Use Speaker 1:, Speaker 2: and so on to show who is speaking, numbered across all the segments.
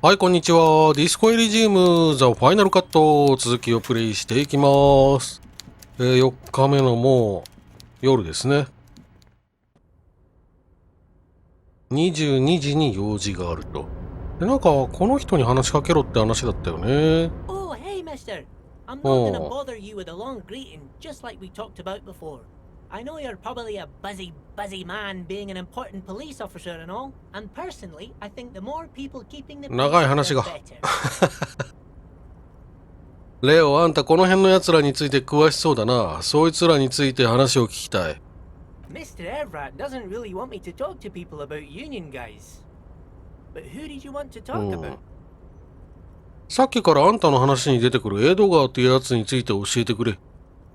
Speaker 1: はい、こんにちは。ディスコエリジウムザ・ファイナルカット続きをプレイしていきます。4日目のもう夜ですね。22時に用事があると。で、なんかこの人に話しかけろって話だったよね。
Speaker 2: Oh, hey, mister. I'm not gonna
Speaker 1: おう
Speaker 2: bother you with a long greeting, just like we talked about before. I know you're probably a busy man being an important police officer and all, and personally, I think the more people keeping the
Speaker 1: 長い
Speaker 2: peace,
Speaker 1: 話
Speaker 2: the
Speaker 1: が。
Speaker 2: better.
Speaker 1: レオ、あんたこの辺の奴らについて詳しそうだな。そいつらについて話を聞きたい。
Speaker 2: Mr. Evrat doesn't really want me to talk to people about union guys. But who did you want to talk about?
Speaker 1: さっきからあんたの話に出てくるエドガーってやつについて教えてくれ。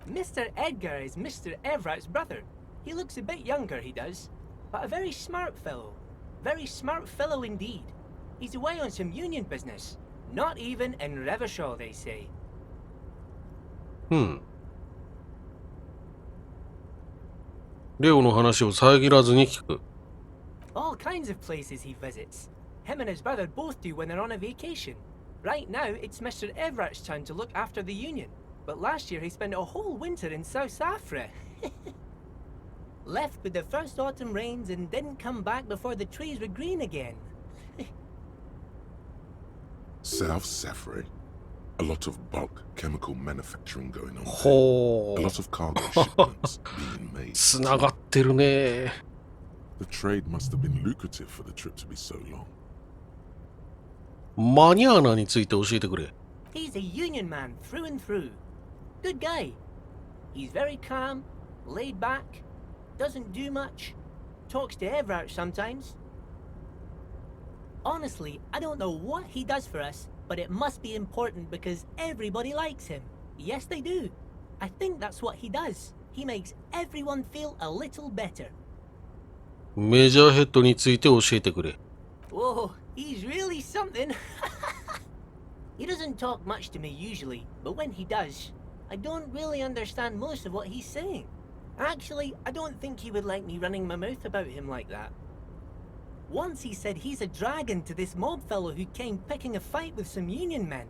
Speaker 2: Mr. Edgar is Mr. Evrat's brother. He looks a bit younger, he does, but a very smart fellow. Very smart fellow indeed. He's away on some union business. Not even in Revershaw, they say.
Speaker 1: レオの話を遮らずに聞く。
Speaker 2: All kinds of places he visits. Him and his brother both do when they're on a vacation. Right now, it's Mr. Everett's turn to look after the union. But last year he spent a whole winter in South Safra. Left with the first autumn rains and didn't come back before the trees were green again.
Speaker 3: South Safra? A lot of bulk chemical manufacturing going on there.
Speaker 1: ほ
Speaker 3: A
Speaker 1: う。
Speaker 3: lot of cargo shipments being made.
Speaker 1: つながってるね。
Speaker 3: The trade must have been lucrative for the trip to be so long.
Speaker 1: マニアーナについて教えてくれ。
Speaker 2: He's a union man through and through. Good guy. He's very calm, laid back, doesn't do much, talks to Everett sometimes. Honestly, I don't know what he does for us, but it must be important because everybody likes him. Yes, they do. I think that's what he does. He makes everyone feel a little better.
Speaker 1: メジャーヘッドについて教えてくれ。
Speaker 2: Whoa, he's really something. He doesn't talk much to me usually, but when he does, I don't really understand most of what he's saying. Actually, I don't think he would like me running my mouth about him like that. Once he said he's a dragon to this mob fellow who came picking a fight with some union men.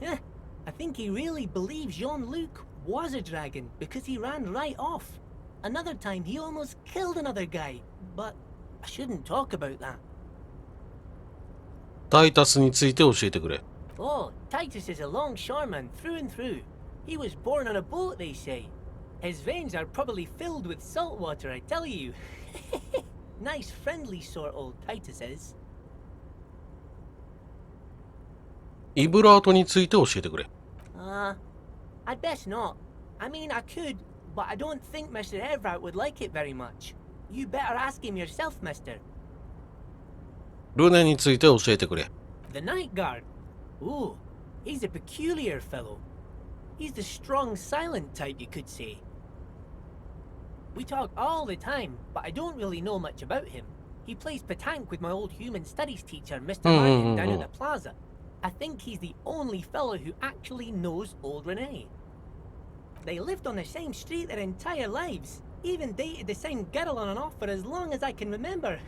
Speaker 2: I think he really believes Jean-Luc was a dragon because he ran right off. Another time he almost killed another guy, but I shouldn't talk about that.
Speaker 1: タイタスについて教えてくれ。
Speaker 2: Oh, Titus is a longshoreman through and through. He was born on a boat, they say. His veins are probably filled with salt water, I tell you. Nice, friendly sort, old Titus is.
Speaker 1: イブラートについて教えてくれ。
Speaker 2: I'd best not. I mean, I could, but I don't think Mr. Everett would like it very much. You better ask him yourself, mister.
Speaker 1: ルネについて教えてくれ。
Speaker 2: The Night Guard. Ooh, he's a peculiar fellow. He's the strong, silent type, you could say. We talk all the time, but I don't really know much about him. He plays petanque with my old human studies teacher, Mr. Martin, down at the plaza. I think he's the only fellow who actually knows old Renee. They lived on the same street their entire lives, even dated the same girl on and off for as long as I can remember.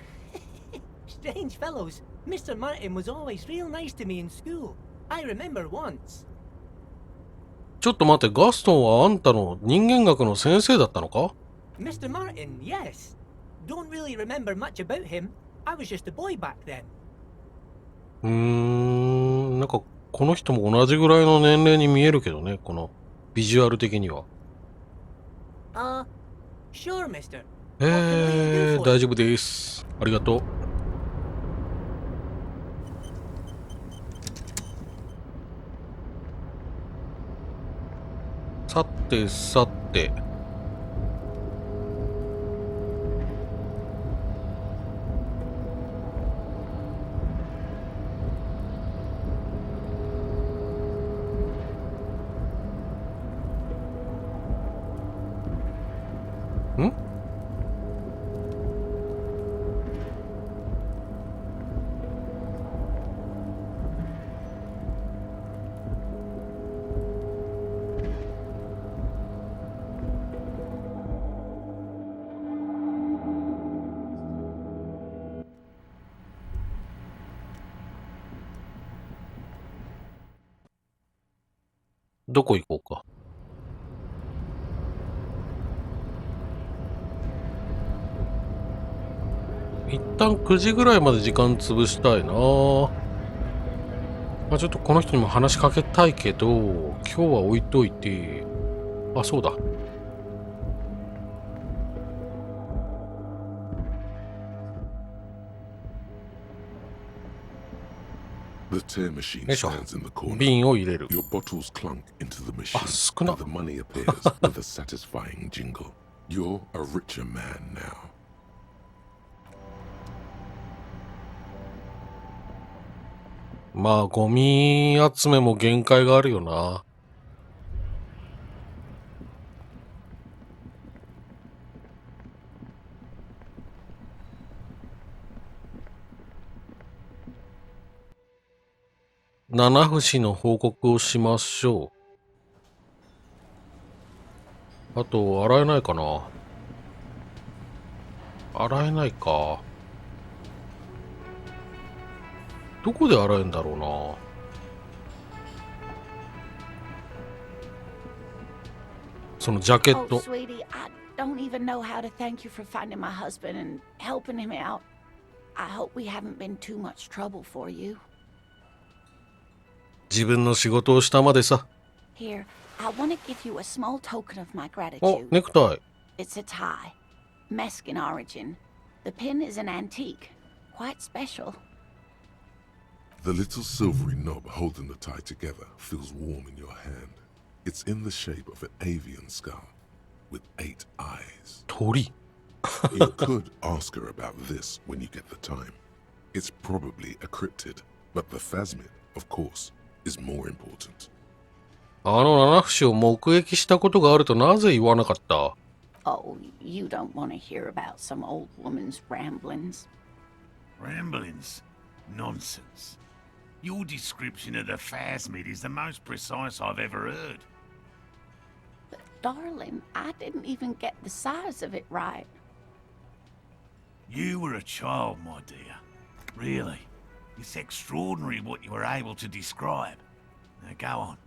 Speaker 2: Strange fellows. Mr. Martin was always real nice to me in school. I remember once.
Speaker 1: ちょっと待って、ガストンはあんたの人間学の先生だったのか？
Speaker 2: Mr. Martin, yes. Don't really remember much about him. I was just a boy back then.
Speaker 1: なんかこの人も同じぐらいの年齢に見えるけどね、このビジュアル的には。
Speaker 2: Sure, mister. What can I do for
Speaker 1: 大
Speaker 2: you?
Speaker 1: 丈夫です。ありがとう。さてさて。ん？どこ行こうか。一旦9時ぐらいまで時間潰したいな。まあ、ちょっとこの人にも話しかけたいけど、今日は置いといて、あ、そうだ。
Speaker 3: The tear machine
Speaker 1: よいしょ。
Speaker 3: stands in the corner.
Speaker 1: 瓶を入れる。
Speaker 3: Your bottles clunk into the
Speaker 1: あ、
Speaker 3: machine,
Speaker 1: 少な。
Speaker 3: and the money appears with a satisfying jingle. You're a richer man now.
Speaker 1: まあ、ゴミ集めも限界があるよな。七節の報告をしましょう。あと、洗えないかな。洗えないか。どこで洗えんだろうな。そのジャケッ
Speaker 4: Oh,
Speaker 1: ト。
Speaker 4: sweetie, I don't even know how to thank you for finding my husband and helping him out. I hope we haven't been too much trouble for you.
Speaker 1: 自分の仕事をしたまでさ。
Speaker 4: Here, I want to give you a small token of my
Speaker 1: お、
Speaker 4: gratitude.
Speaker 1: ネクタイ。
Speaker 4: It's a tie. Mexican origin. The pin is an antique. Quite special.
Speaker 3: The little silvery knob holding the tie together feels warm in your hand. It's in the shape of an avian skull with 8 eyes.
Speaker 1: 鳥。
Speaker 3: You could ask her about this when you get the time. It's probably a cryptid, but the phasmid, of course, is more important.
Speaker 1: あの七節を目撃したことがあるとなぜ言わなかった？
Speaker 4: Oh, you don't want to hear about some old woman's ramblings.
Speaker 5: Ramblings? Nonsense. Your description of the phasmid is the most precise I've ever heard.
Speaker 4: But darling, I didn't even get the size of it right.
Speaker 5: You were a child, my dear. Really. It's extraordinary what you were able to describe. Now go on.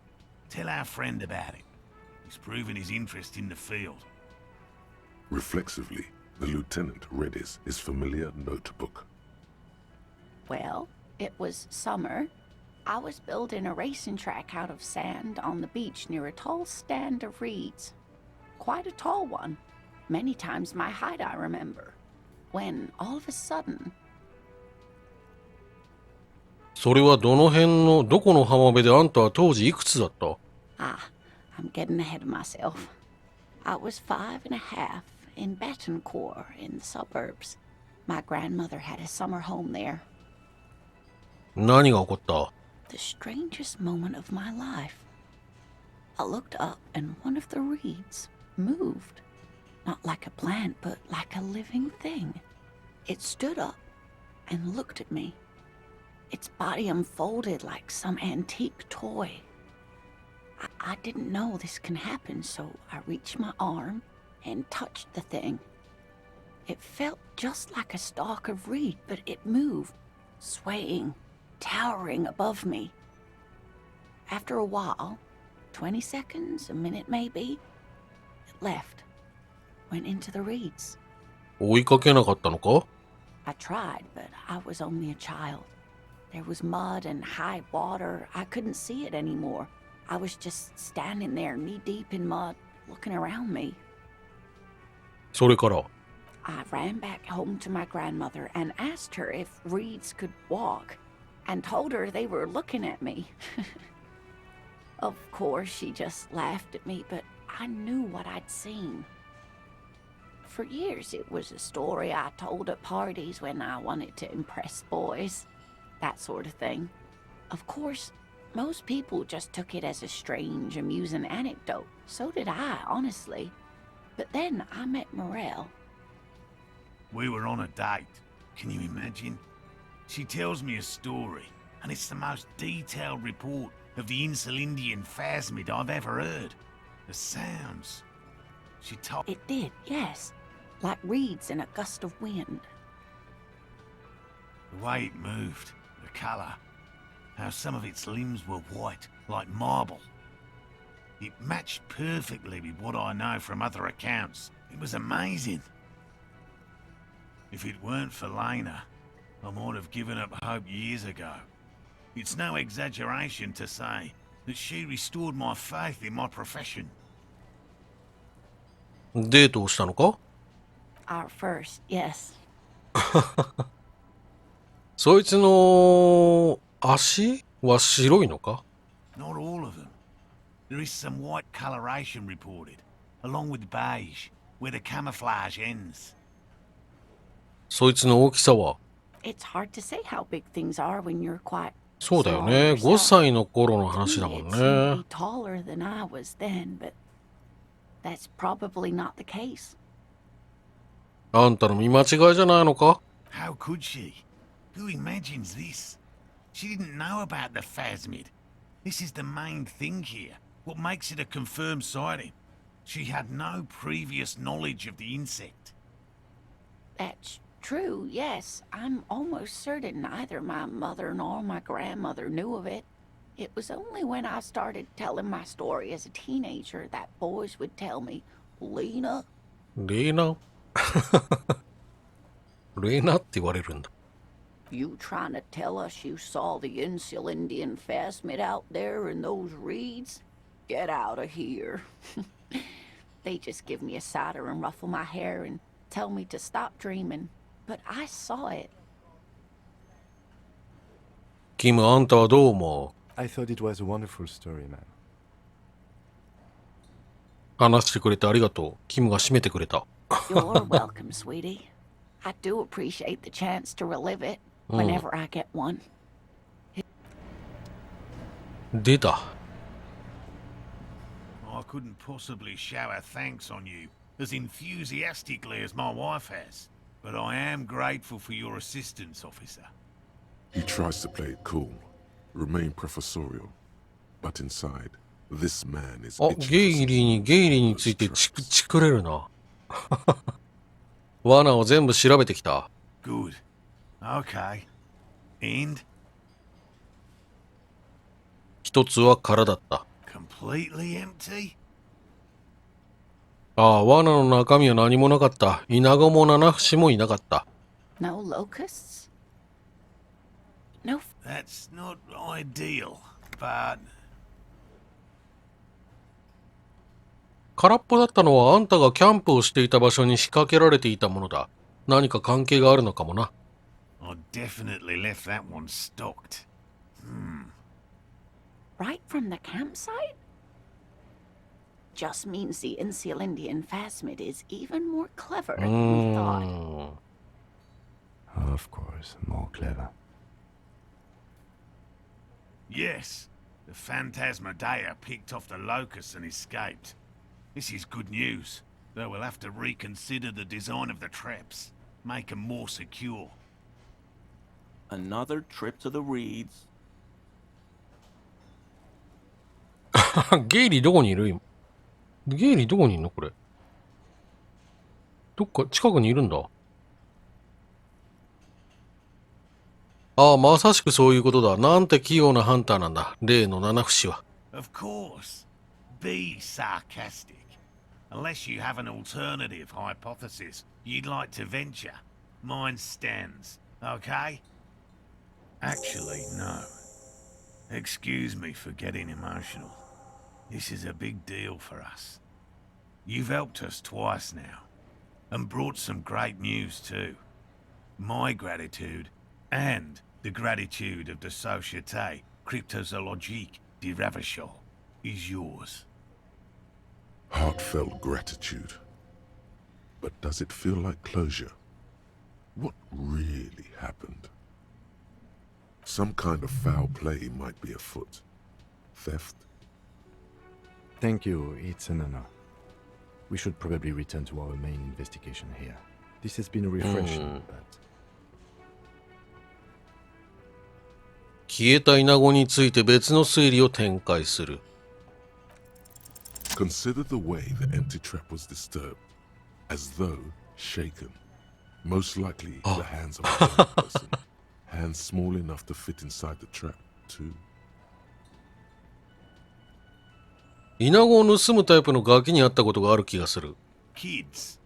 Speaker 5: Tell our friend about it. He's proven his interest in the field.
Speaker 3: Reflexively, the lieutenant read his familiar notebook.
Speaker 4: Well, it was summer. I was building a racing track out of sand on the beach near a tall stand of reeds. Quite a tall one. Many times my height, I remember. When, all of a sudden...
Speaker 1: それはどの辺の、どこの浜辺であんたは当時いくつだった？
Speaker 4: Ah, I'm getting ahead of myself. I was 5 and a half in Betancourt in the suburbs. My grandmother had a summer home there.
Speaker 1: 何が起こった？
Speaker 4: The strangest moment of my life. I looked up and one of the reeds moved. Not like a plant, but like a living thing. It stood up and looked at me. Its body unfolded like some antique toy. I didn't know this can happen, so I reached my arm and touched the thing. It felt just like a stalk of reed, but it moved, swaying, towering above me. After a while, 20 seconds, a minute maybe, it left, went into the reeds.
Speaker 1: 追いかけなかったのか？
Speaker 4: I tried, but I was only a child. There was mud and high water. I couldn't see it anymore. I was just standing there knee-deep in mud, looking around me.
Speaker 1: それから。
Speaker 4: I ran back home to my grandmother and asked her if reeds could walk, and told her they were looking at me. Of course, she just laughed at me, but I knew what I'd seen. For years, it was a story I told at parties when I wanted to impress boys. That sort of thing. Of course, most people just took it as a strange, amusing anecdote. So did I, honestly. But then I met Morel.
Speaker 5: We were on a date. Can you imagine? She tells me a story, and it's the most detailed report of the Insulindian phasmid I've ever heard. The sounds. She told...
Speaker 4: It did, yes. Like reeds in a gust of wind.
Speaker 5: The way it moved, the colour, how some of its limbs were white, like marble. It matched perfectly with what I know from other accounts. It was amazing. If it weren't for Lena, I might have given up hope years ago. It's no exaggeration to say that she restored my faith in my profession.
Speaker 1: デートをしたのか？
Speaker 4: Our first, yes.
Speaker 1: そいつの足は白いのか？
Speaker 5: Not all of them. There is some white coloration reported, along with beige, where the camouflage ends.
Speaker 1: そいつの大きさは？
Speaker 4: It's hard to say how big things are when you're quite
Speaker 1: そうだよ
Speaker 4: small
Speaker 1: ね。
Speaker 4: yourself.
Speaker 1: 5歳の頃の
Speaker 4: To
Speaker 1: 話だ
Speaker 4: me,
Speaker 1: もん
Speaker 4: it seemed to
Speaker 1: ね
Speaker 4: be。taller than I was then, but that's probably not the case.
Speaker 1: あんたの見間違いじゃないのか？
Speaker 5: How could she? Who imagines this? She didn't know about the phasmid. This is the main thing here. What makes it a confirmed sighting? She had no previous knowledge of the insect.
Speaker 4: That's true, yes. I'm almost certain neither my mother nor my grandmother knew of it. It was only when I started telling my story as a teenager that boys would tell me, Lena,
Speaker 1: レーナレーナって言われるんだ。
Speaker 4: you trying to tell us you saw the Insulindian phasmid out there in those reeds? Get out of here. They just give me a cider and ruffle my hair and tell me to stop dreaming. But I saw it.
Speaker 1: キム、あんたはどう思う？
Speaker 6: I thought it was a wonderful story, man.
Speaker 1: 話してくれてありがとう。キムが締めてくれた。
Speaker 4: You're welcome, sweetie. I do appreciate the chance to relive it whenever I get one.
Speaker 1: 出た。
Speaker 5: I couldn't possibly shower thanks on you as enthusiastically as my wife has. But I am grateful for your assistance, officer.
Speaker 3: He tries to play it cool, remain professorial, but inside, this man is
Speaker 1: あ、
Speaker 3: itching
Speaker 1: ゲ
Speaker 3: for
Speaker 1: イリーに
Speaker 3: something
Speaker 1: ゲイリーに
Speaker 3: those
Speaker 1: ついて
Speaker 3: traps.
Speaker 1: チクれるな。罠を全部調べてきた。
Speaker 5: Good. Okay. And
Speaker 1: 一つは空だった。
Speaker 5: completely empty?
Speaker 1: ああ、罠の中身は何もなかった。イナゴもナナフシもいなかった。
Speaker 4: No locusts? No.
Speaker 5: That's not ideal, but
Speaker 1: 空っぽだったのはあんたがキャンプをしていた場所に仕掛けられていたものだ。何か関係があるのかもな。
Speaker 5: I definitely left that one stocked.
Speaker 4: Right from the campsite? Just means the Insulindian phasmid is even more clever
Speaker 1: う
Speaker 4: than
Speaker 1: ー
Speaker 4: we thought.
Speaker 1: ん。
Speaker 6: Of course, more clever.
Speaker 5: Yes, the Phantasmadeia picked off the locust and escaped. This is good news, though we'll have to reconsider the design of the traps, make them more secure.
Speaker 7: Another trip to the reeds.
Speaker 1: ゲイリーどこにいる今。ゲイリーどこにいるのこれ。どっか近くにいるんだ。ああ、まさしくそういうことだ。なんて器用なハンターなんだ。例の七節は。
Speaker 5: Of course. Be sarcastic. Unless you have an alternative hypothesis you'd like to venture, mine stands, okay? Actually, no. Excuse me for getting emotional. This is a big deal for us. You've helped us twice now, and brought some great news too. My gratitude, and the gratitude of the Société Cryptozoologique de Ravachol, is yours.
Speaker 3: Heartfelt gratitude. But does it feel like closure? What really happened? Some kind of foul play might be afoot. Theft?
Speaker 6: Thank you, it's an honor. We should probably return to our main investigation here. This has been refreshing, but
Speaker 1: 消えたイナゴについて別の推理を展開する。
Speaker 3: Consider the way the empty trap was disturbed, as though shaken. Most likely the hands of a blind person. Hands small enough to fit inside the trap, too.
Speaker 1: イナゴを盗むタイプのガキに会ったことがある気がする。
Speaker 5: Kids.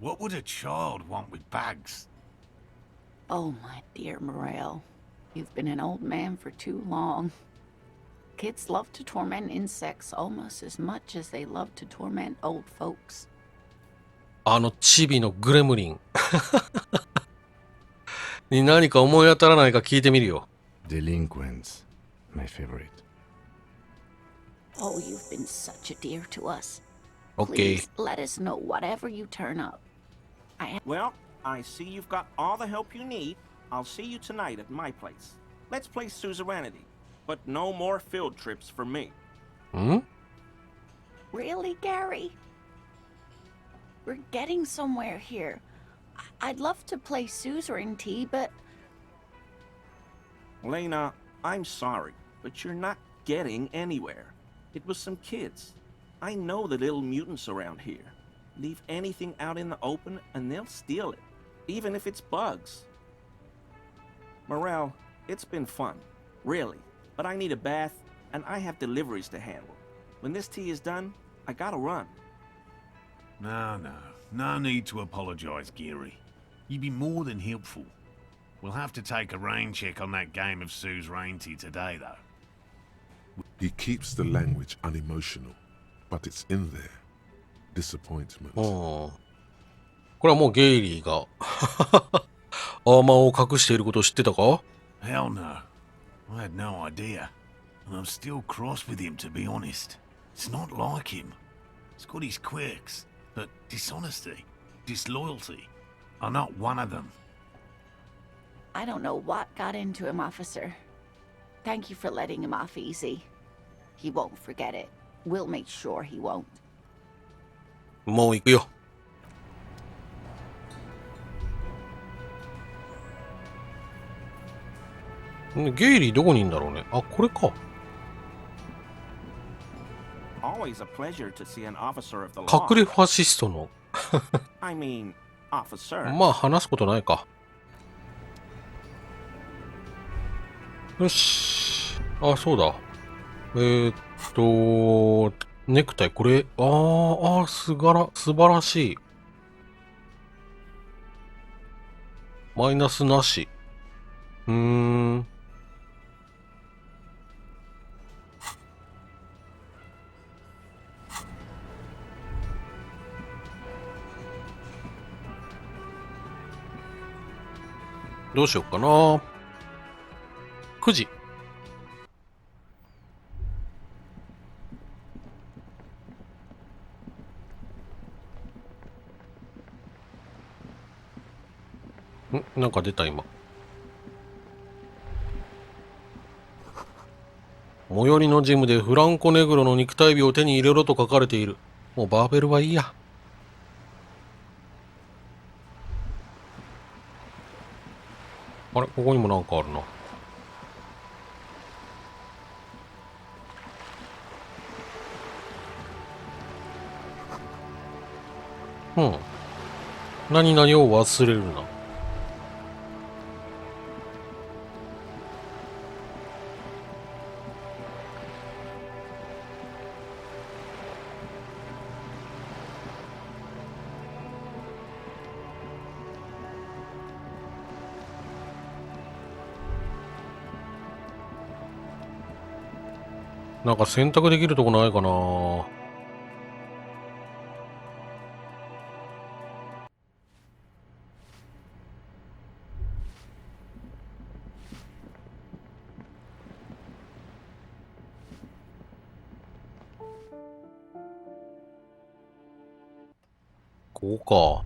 Speaker 5: What would a child want with bags?
Speaker 4: Oh, my dear Morel. You've been an old man for too long. Kids love to torment insects almost as much as they love to torment old folks.
Speaker 1: あのチビのグレムリンに何か思い当たらないか聞いてみるよ。
Speaker 6: Delinquents, my favorite.
Speaker 4: Oh, you've been such a dear to us.
Speaker 1: OK。
Speaker 4: Please let us know whatever you turn up.
Speaker 7: Well, I see you've got all the help you need. I'll see you tonight at my place. Let's play suzerainty, but no more field trips for me.
Speaker 1: ん
Speaker 4: Really, Gary? We're getting somewhere here. I'd love to play suzerainty, but...
Speaker 7: Lena, I'm sorry, but you're not getting anywhere. It was some kids. I know the little mutants around here. Leave anything out in the open and they'll steal it, even if it's bugs. Morel, it's been fun, really, but I need a bath and I have deliveries to handle. When this tea is done, I gotta run.
Speaker 5: No need to apologize, Geary. You'd be more than helpful. We'll have to take a rain check on that game of suzerainty today, though.
Speaker 3: He keeps the language unemotional, but it's in there. Disappointment.
Speaker 1: これはもうゲイリーがアーマーを隠していることを知ってたか？
Speaker 5: Hell no. I had no idea. And I'm still cross with him, to be honest. It's not like him. He's got his quirks, but dishonesty, disloyalty are not one of them.
Speaker 4: I don't know what got into him, officer. Thank you for letting him off easy. He won't forget it. We'll make sure he won't.
Speaker 1: もう行くよ。ゲイリーどこにいんだろうね。あ、これか。
Speaker 7: Always a pleasure to see an officer of the law.
Speaker 1: 隠れファシストの。
Speaker 7: I mean, officer.
Speaker 1: まあ話すことないか。よし。あ、そうだ。ネクタイ、これ、素晴らしい。マイナスなし。どうしようかな。9時。なんか出た今。最寄りのジムでフランコネグロの肉体美を手に入れろと書かれている。もうバーベルはいいや。あれ、ここにもなんかあるな。何々を忘れるな。なんか選択できるとこないかな。ここか。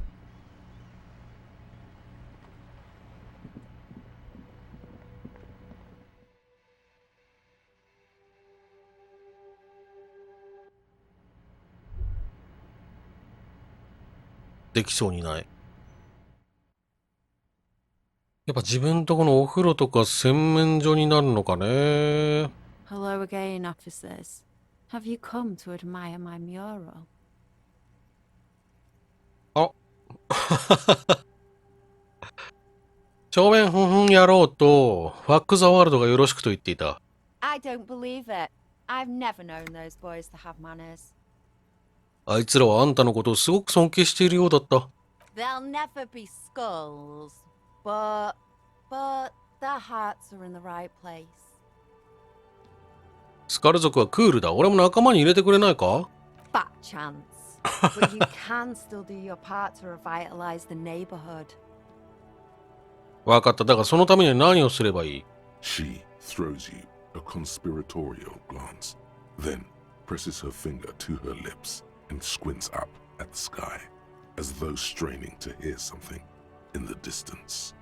Speaker 1: できそうにない。やっぱ自分とこのお風呂とか洗面所になるのかね。
Speaker 8: Hello again, officers. Have you come to admire my mural?
Speaker 1: あ正面ふんふんやろうと、ファックザワールドがよろしくと言っていた。
Speaker 8: I don't believe it. I've never known those boys to have manners.
Speaker 1: あいつらはあんたのことをすごく尊敬しているようだった。
Speaker 8: They'll never be skulls, but their hearts are in the right place.
Speaker 1: スカル族はクールだ。俺も仲間に入れてくれないか？
Speaker 8: Fat chance. But you can still do your part to revitalize the neighborhood.
Speaker 1: わかった。だがそのためには何をすればいい？
Speaker 3: She throws you a conspiratorial glance, then presses her finger to her lips and squints up at the sky, as though straining to hear something in the distance.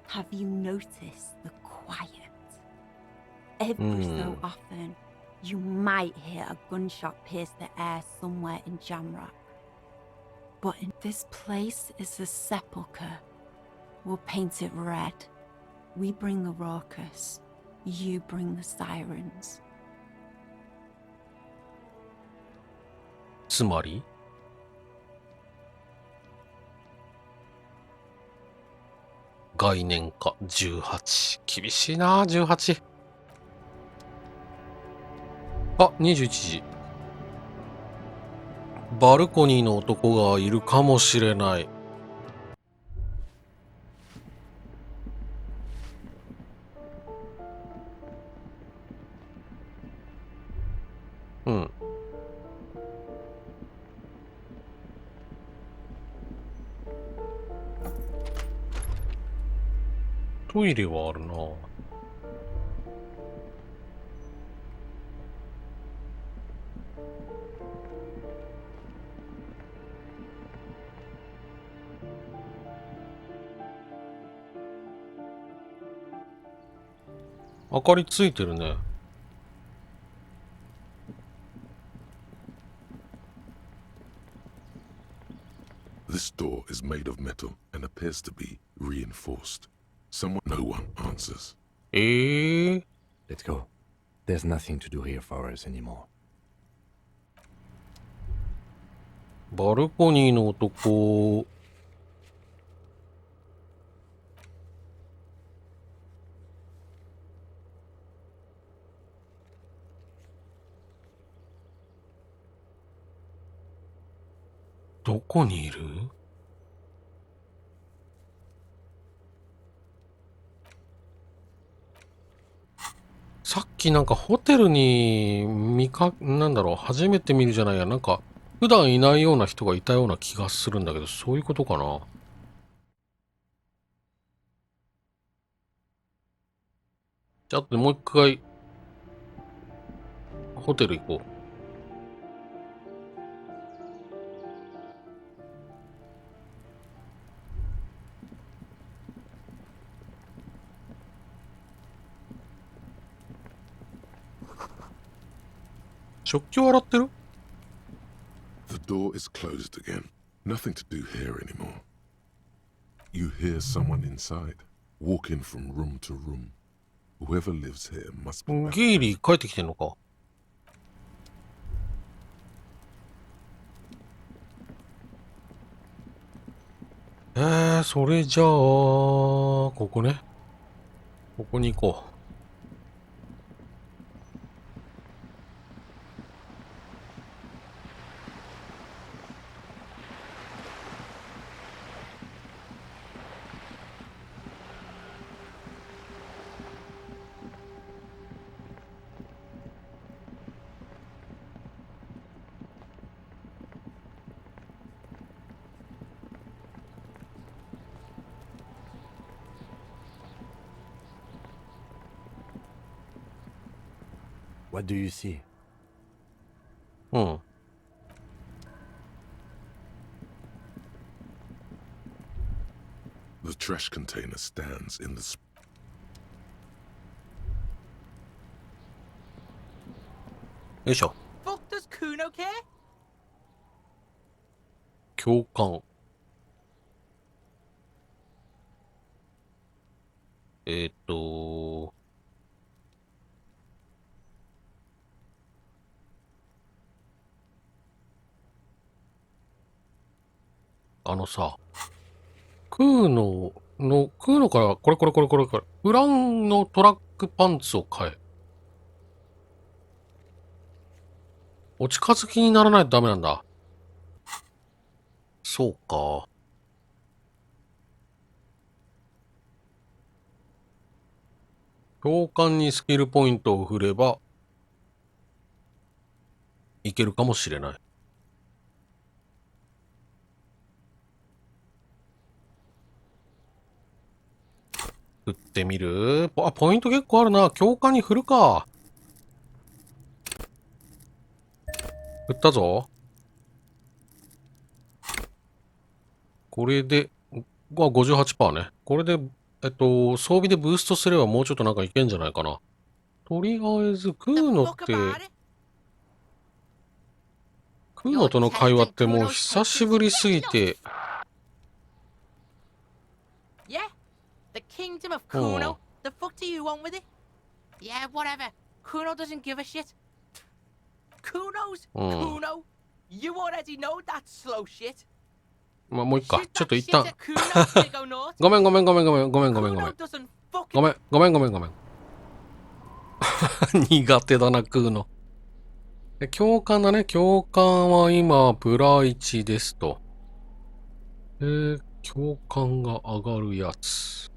Speaker 8: Have you noticed the quiet? Every so often, you might hear a gunshot pierce the air somewhere in Jamrock. But this place is a sepulchre. We'll paint it red. We bring the raucous. You bring the sirens.
Speaker 1: つまり概念か18。厳しいな、18。あ、21時。バルコニーの男がいるかもしれない。うん。トイレはあるな。明かりついてるね。
Speaker 3: This door is made of metal and appears to be reinforced. No one answers.
Speaker 6: Let's go. There's nothing to do here for us anymore.
Speaker 1: バルコニーの男。どこにいる？さっきなんかホテルになんだろう、初めて見るじゃないや、なんか普段いないような人がいたような気がするんだけど、そういうことかな。じゃあ、後でもう一回ホテル行こう。食器を洗ってる？
Speaker 3: The door is closed again. Nothing to do here anymore. You hear someone inside, walking from room to room. Whoever lives here must be back.
Speaker 1: ゲイリー帰ってきてんのか？それじゃあ、ここね。ここに行こう。
Speaker 6: What do you see?
Speaker 1: うん。
Speaker 3: The trash container stands in the...
Speaker 1: よいしょ。
Speaker 2: Fuck does Kuno care?
Speaker 1: 共感。あのさ、クーノから、これ。ウランのトラックパンツを買え。お近づきにならないとダメなんだ。そうか。教官にスキルポイントを振れば、いけるかもしれない。振ってみる？あ、ポイント結構あるな。教官に振るか。振ったぞ。これで、58%ね。これで、装備でブーストすればもうちょっとなんかいけんじゃないかな。とりあえず、クーノって、クーノとの会話ってもう久しぶりすぎて、
Speaker 9: Yeah? The kingdom of Kuno? The fuck do you want with it? Yeah, whatever. Kuno doesn't give a shit. Kuno's Kuno? You already know that slow shit.
Speaker 1: まあ、もう一回。
Speaker 9: Shit
Speaker 1: ちょっ
Speaker 9: that
Speaker 1: と一
Speaker 9: shit
Speaker 1: 旦。
Speaker 9: at Kuno's gonna go north.
Speaker 1: ごめん。
Speaker 9: Kuno doesn't fucking
Speaker 1: ごめん。苦手だな、クーノ。教官だね。教官は今、プラ1ですと。教官が上がるやつ。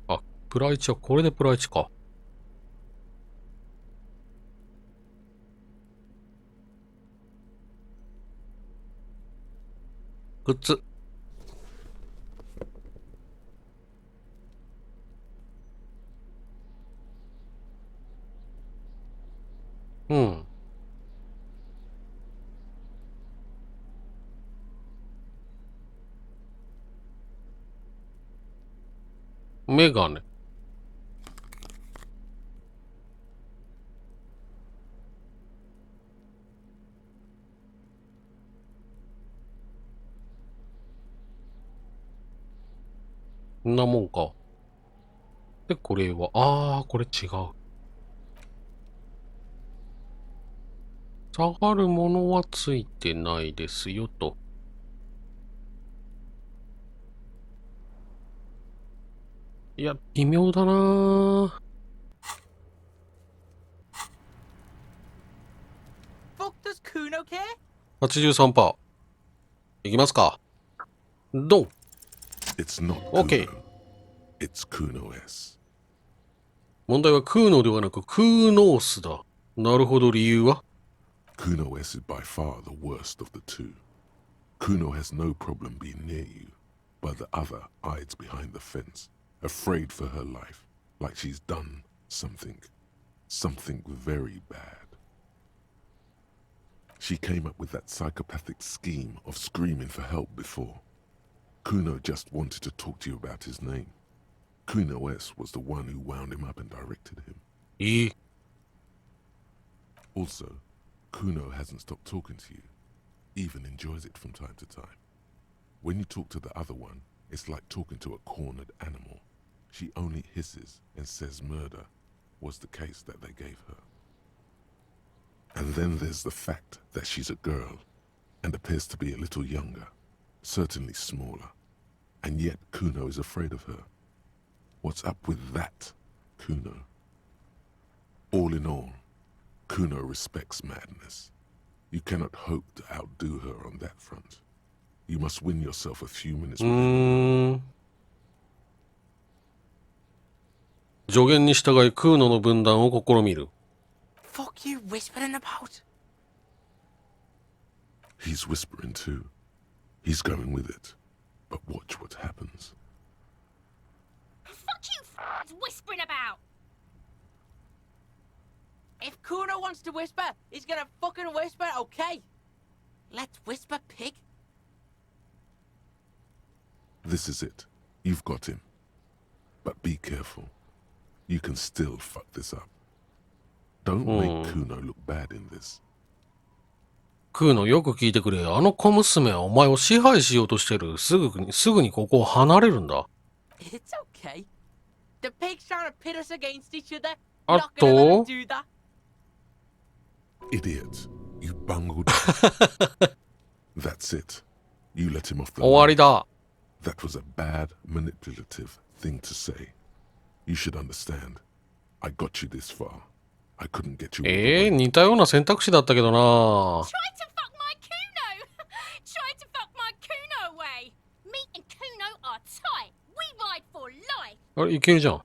Speaker 1: あ、プラ1はこれでプラ1か。靴。うん。メガネ。んなもんか。で、これは、これ違う。下がるものはついてないですよ、と。いや、微妙だなぁ。
Speaker 9: fuck does Kuno care?
Speaker 1: 83%。いきますか。ドン。
Speaker 3: It's not
Speaker 1: Okay.
Speaker 3: Kuno. It's Kuno S.
Speaker 1: 問題はクーノではなくクーノースだ。なるほど、理由は？
Speaker 3: Kuno S is by far the worst of the two. Kuno has no problem being near you, but the other hides behind the fence, afraid for her life, like she's done something very bad. She came up with that psychopathic scheme of screaming for help before. Kuno just wanted to talk to you about his name. Kuno S was the one who wound him up and directed him.
Speaker 1: いい。
Speaker 3: Also, Kuno hasn't stopped talking to you, even enjoys it from time to time. When you talk to the other one, it's like talking to a cornered animal. She only hisses and says murder was the case that they gave her. And then there's the fact that she's a girl and appears to be a little younger, certainly smaller, and yet Kuno is afraid of her. What's up with that, Kuno? All in all, Kuno respects madness. You cannot hope to outdo her on that front. You must win yourself a few minutes with her.
Speaker 1: 助言に従いクーノの分断を試みる。
Speaker 9: Fuck you whispering about?
Speaker 3: He's whispering too. He's going with it. But watch what happens.
Speaker 8: Fuck you whispering about!
Speaker 9: If Kuno wants to whisper, he's gonna fucking whisper, okay? Let's whisper, pig.
Speaker 3: This is it. You've got him. But be careful. You can still fuck this up. Don't make Kuno look bad in this.
Speaker 1: クーノ、よく聞いてくれ。あの小娘はお前を支配しようとしてる。すぐにここを離れるんだ。
Speaker 9: It's okay. The pigs trying to pit us against each other.
Speaker 1: あ
Speaker 9: Not gonna let 'em
Speaker 1: と、
Speaker 9: do that.
Speaker 3: Idiot. You bungled. That's it. You let him off the
Speaker 1: 終わり
Speaker 3: line.
Speaker 1: だ。
Speaker 3: That was a bad, manipulative thing to say. You should understand. I got you this far. I couldn't get you all the way.
Speaker 1: 似たような選択肢だったけどな。
Speaker 8: Try to fuck my Kuno! Try to fuck my Kuno away! Me and Kuno are tight. We ride for life.
Speaker 1: あれ、いけるじゃん。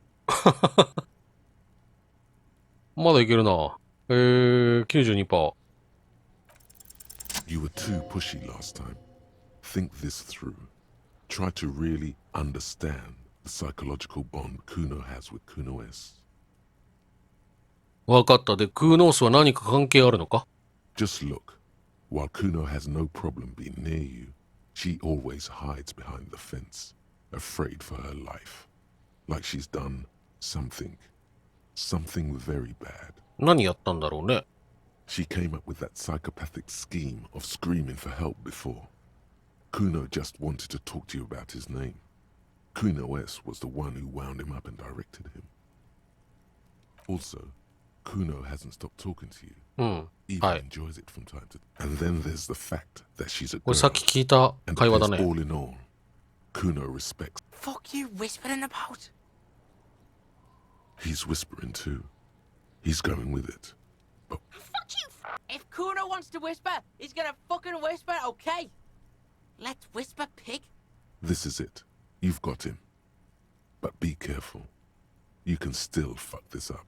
Speaker 1: まだいけるな。92%。
Speaker 3: You were too pushy last time. Think this through. Try to really understand the psychological bond Kuno has with Kuno S.
Speaker 1: わかった。で、クーノースは何か関係あるのか？
Speaker 3: Just look. While Kuno has no problem being near you, she always hides behind the fence, afraid for her life. Like she's done something very bad.
Speaker 1: 何やったんだろうね。
Speaker 3: She came up with that psychopathic scheme of screaming for help before. Kuno just wanted to talk to you about his name. Kuno S was the one who wound him up and directed him. Also, Kuno hasn't stopped talking to you. Even enjoys it from time to time. And then there's the fact that she's a
Speaker 1: こ
Speaker 3: girl.
Speaker 1: れさっき聞いた
Speaker 3: And
Speaker 1: 会話だ
Speaker 3: because
Speaker 1: ね。
Speaker 3: all in all, Kuno respects.
Speaker 9: Fuck you whispering about?
Speaker 3: He's whispering too. He's going with it. But
Speaker 8: Fuck you!
Speaker 9: If Kuno wants to whisper, he's gonna fucking whisper, okay? Let's whisper, pig.
Speaker 3: this is it. You've got him. But be careful. You can still fuck this up.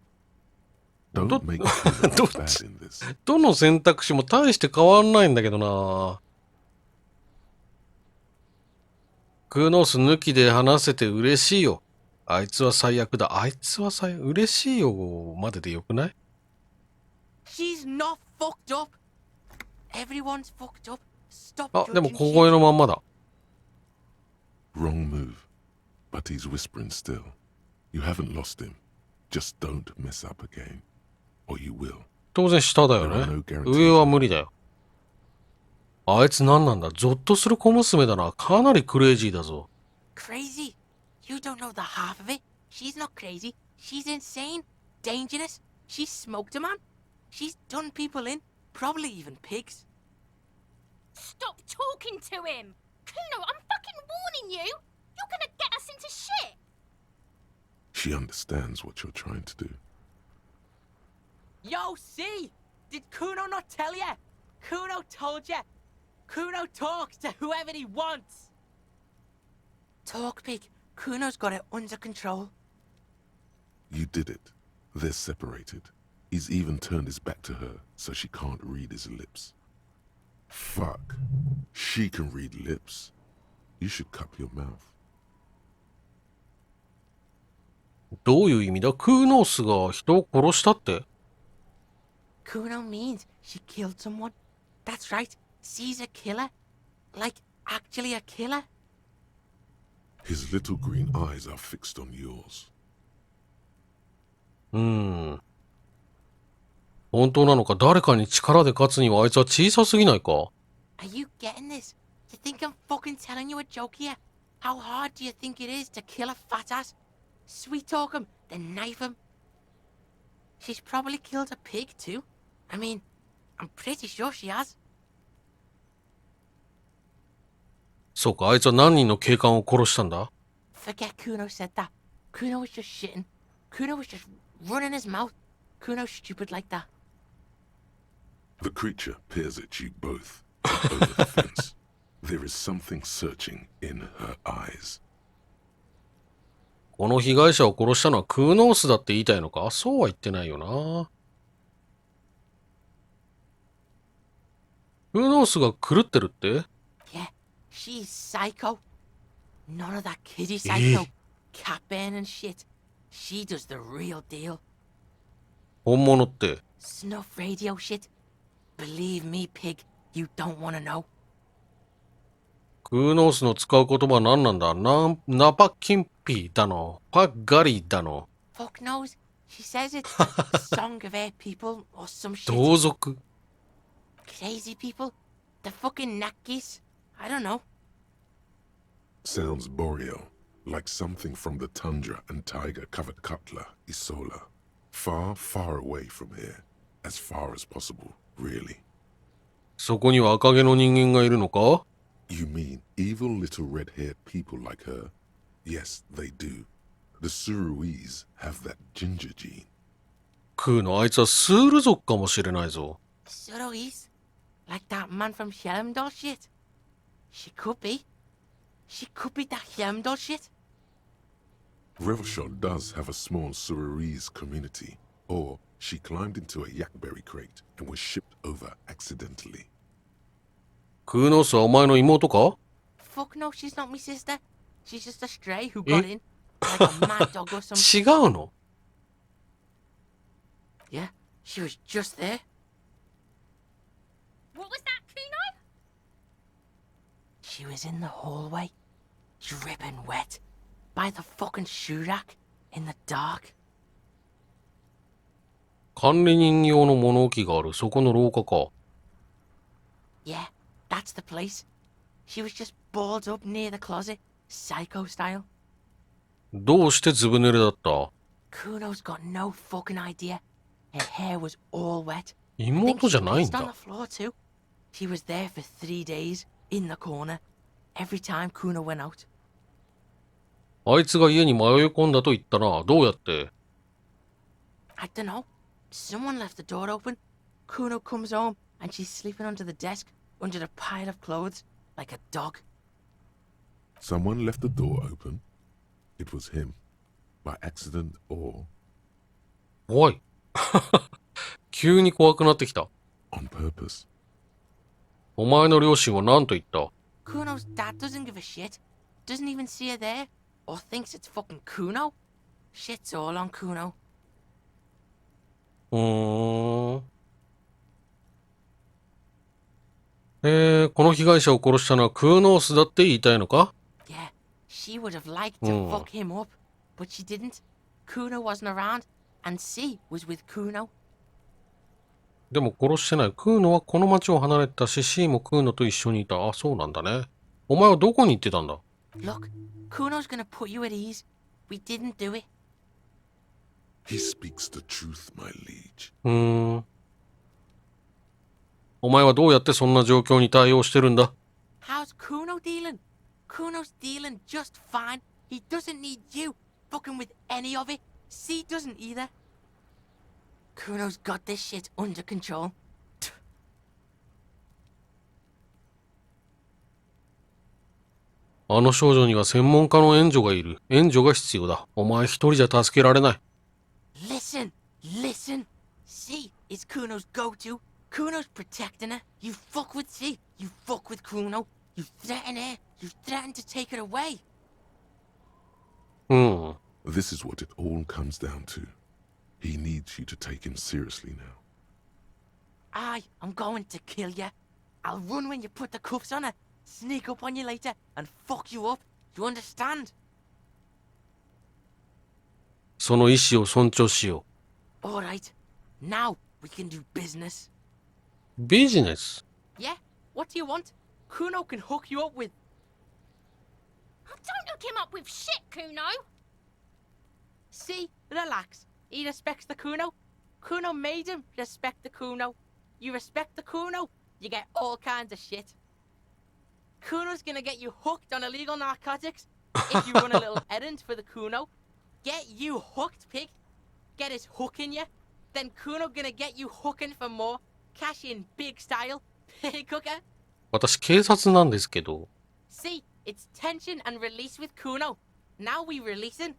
Speaker 3: Don't make Kuno look bad in this.
Speaker 1: どの選択肢も大して変わんないんだけどな。クーノース抜きで話せて嬉しいよ。あいつは最悪だ。あいつは最悪。嬉しいよまででよくない？
Speaker 9: She's not fucked up. Everyone's fucked up. Stop
Speaker 1: あ、でも
Speaker 9: judging
Speaker 1: 小声
Speaker 9: shit.
Speaker 1: のまんまだ。
Speaker 3: Wrong move. But he's whispering still. You haven't lost him. Just don't mess up again. Or you will.
Speaker 1: 当然下だよ
Speaker 3: There are
Speaker 1: ね
Speaker 3: no。guarantees.
Speaker 1: 上は無理だよ。あいつ何なんだ？ゾッとする小娘だな。かなりクレイジーだぞ。
Speaker 9: Crazy? You don't know the half of it. She's not crazy. She's insane. Dangerous. She's smoked a man. She's done people in. Probably even pigs.
Speaker 8: Stop talking to him! Kuno, I'm fucking warning you! You're gonna get us into shit!
Speaker 3: She understands what you're trying to do.
Speaker 9: Yo, see? Did Kuno not tell ya? Kuno told ya. Kuno talks to whoever he wants. Talk, pig. Kuno's got it under control.
Speaker 3: You did it. They're separated. He's even turned his back to her so she can't read his lips. Fuck. She can read lips. You should cup your mouth.
Speaker 1: どういう意味だ？クーノースが人を殺したって？
Speaker 9: Kuno means she killed someone. That's right. She's a killer. Like, actually a killer.
Speaker 3: His little green eyes are fixed on yours.
Speaker 1: 本当なのか？誰かに力で勝つにはあいつは小さすぎないか？
Speaker 9: Are you getting this? Do you think I'm fucking telling you a joke here? How hard do you think it is to kill a fat ass? Sweet talk him, then knife him. She's probably killed a pig too. I mean, I'm pretty sure she has.
Speaker 1: そうか、あいつは何人の警官を殺したんだ？
Speaker 9: Forget Kuno said that. Kuno was just shitting. Kuno was just running his mouth. Kuno's stupid like that.
Speaker 3: The creature peers at you both over the fence. There is something searching in her eyes.
Speaker 1: この被害者を殺したのはクーノースだって言いたいのか？そうは言ってないよな。クーノースが狂ってるって？
Speaker 9: Yeah, she's psycho. None of that kiddie psycho. Cat burning shit. She does the real deal.
Speaker 1: 本物って？
Speaker 9: Snuff radio shit. Believe me, pig, you don't want to know.
Speaker 1: クーノースの使う言葉は何なんだ？ナパキンピだの、パッガリだの。
Speaker 9: Fuck knows. She says it's the song of her people or some shit.
Speaker 1: 同族？
Speaker 9: Crazy people. The fucking nackies. I don't know.
Speaker 3: Sounds boreal, like something from the tundra and tiger-covered cutler, Isola. Far, far away from here. As far as possible, really.
Speaker 1: そこには赤毛の人間がいるのか？
Speaker 3: You mean evil little red-haired people like her? Yes, they do. The Suruese have that ginger gene.
Speaker 1: クーノ、あいつはスール族かもしれないぞ。
Speaker 9: So he's like that man from Helmdall shit. She could be. She could be that Helmdall shit.
Speaker 3: Revelshot does have a small Suarese community, or she climbed into a yakberry crate and was shipped over accidentally.
Speaker 1: クーノースはお前の妹か？
Speaker 9: Fuck no, she's not my sister. She's just a stray who got in. Like a mad dog or something.
Speaker 1: 違うの？
Speaker 9: Yeah, she was just there.
Speaker 8: What was that, Kuno?
Speaker 9: She was in the hallway, dripping wet, by the fucking shoe rack, in the dark.
Speaker 1: 管理人用の物置がある。そこの廊下か。
Speaker 9: Yeah, that's the place. She was just balled up near the closet, psycho style.
Speaker 1: どうしてずぶ濡れだった？
Speaker 9: Kuno's got no fucking idea. Her hair was all wet.
Speaker 1: 妹じゃないん
Speaker 9: on the
Speaker 1: だ。
Speaker 9: floor too. She was there for 3 days, in the corner, every time Kuno went out.
Speaker 1: あいつが家に迷い込んだと言ったな。どうやって？
Speaker 9: I don't know. Someone left the door open. Kuno comes home and she's sleeping under the desk, under the pile of clothes, like a dog.
Speaker 3: Someone left the door open. It was him. By accident or
Speaker 1: おい。急に怖くなってきた。
Speaker 3: on purpose.
Speaker 1: お前の両親は何と言った？
Speaker 9: Kuno's dad doesn't give a shit. Doesn't even see her there. Or thinks it's fucking Kuno. Shit's all on Kuno.
Speaker 1: この被害者を殺したのはクーノースだって言いたいのか？
Speaker 9: Yeah, she would have liked to fuck him up, but she didn't. Kuno wasn't around, and C was with Kuno.
Speaker 1: でも殺してない。クーノはこの町を離れたし、シーもクーノと一緒にいた。あ、そうなんだね。お前はどこに行ってたんだ？
Speaker 9: Look, Kuno's gonna put you at ease. We didn't do it.
Speaker 3: He speaks the truth, my liege.
Speaker 1: お前はどうやってそんな状況に対応してるんだ？
Speaker 9: How's Kuno dealing? Kuno's dealing just fine. He doesn't need you fucking with any of it. C doesn't either. Kuno's got this shit under control.
Speaker 1: あの少女には専門家の援助がいる。援助が必要だ。お前一人じゃ助けられない。
Speaker 9: Listen, listen. C is Kuno's go-to. Kuno's protecting her. You fuck with C. You fuck with Kuno. You threaten her. You threaten to take her away.
Speaker 3: This is what it all comes down to. He needs you to take him seriously now.
Speaker 9: I'm going to kill you. I'll run when you put the cuffs on her. Sneak up on you later and fuck you up. You understand?
Speaker 1: その意思を尊重しよ
Speaker 9: Alright. Now we can do business.
Speaker 1: う。ビジネス。
Speaker 9: Yeah? What do you want? Kuno can hook you up with...
Speaker 8: Don't hook him up with shit, Kuno.
Speaker 9: See? Relax. He respects the Kuno. Kuno made him respect the Kuno. You respect the Kuno, you get all kinds of shit. Kuno's gonna get you hooked on illegal narcotics if you run a little errand for the Kuno. Get you hooked, pig. Get his hook in you. Then Kuno gonna get you hooking for more. Cash in big style. Pig hooker.
Speaker 1: 私警察なんですけど。
Speaker 9: See, it's tension and release with Kuno. Now we releasing.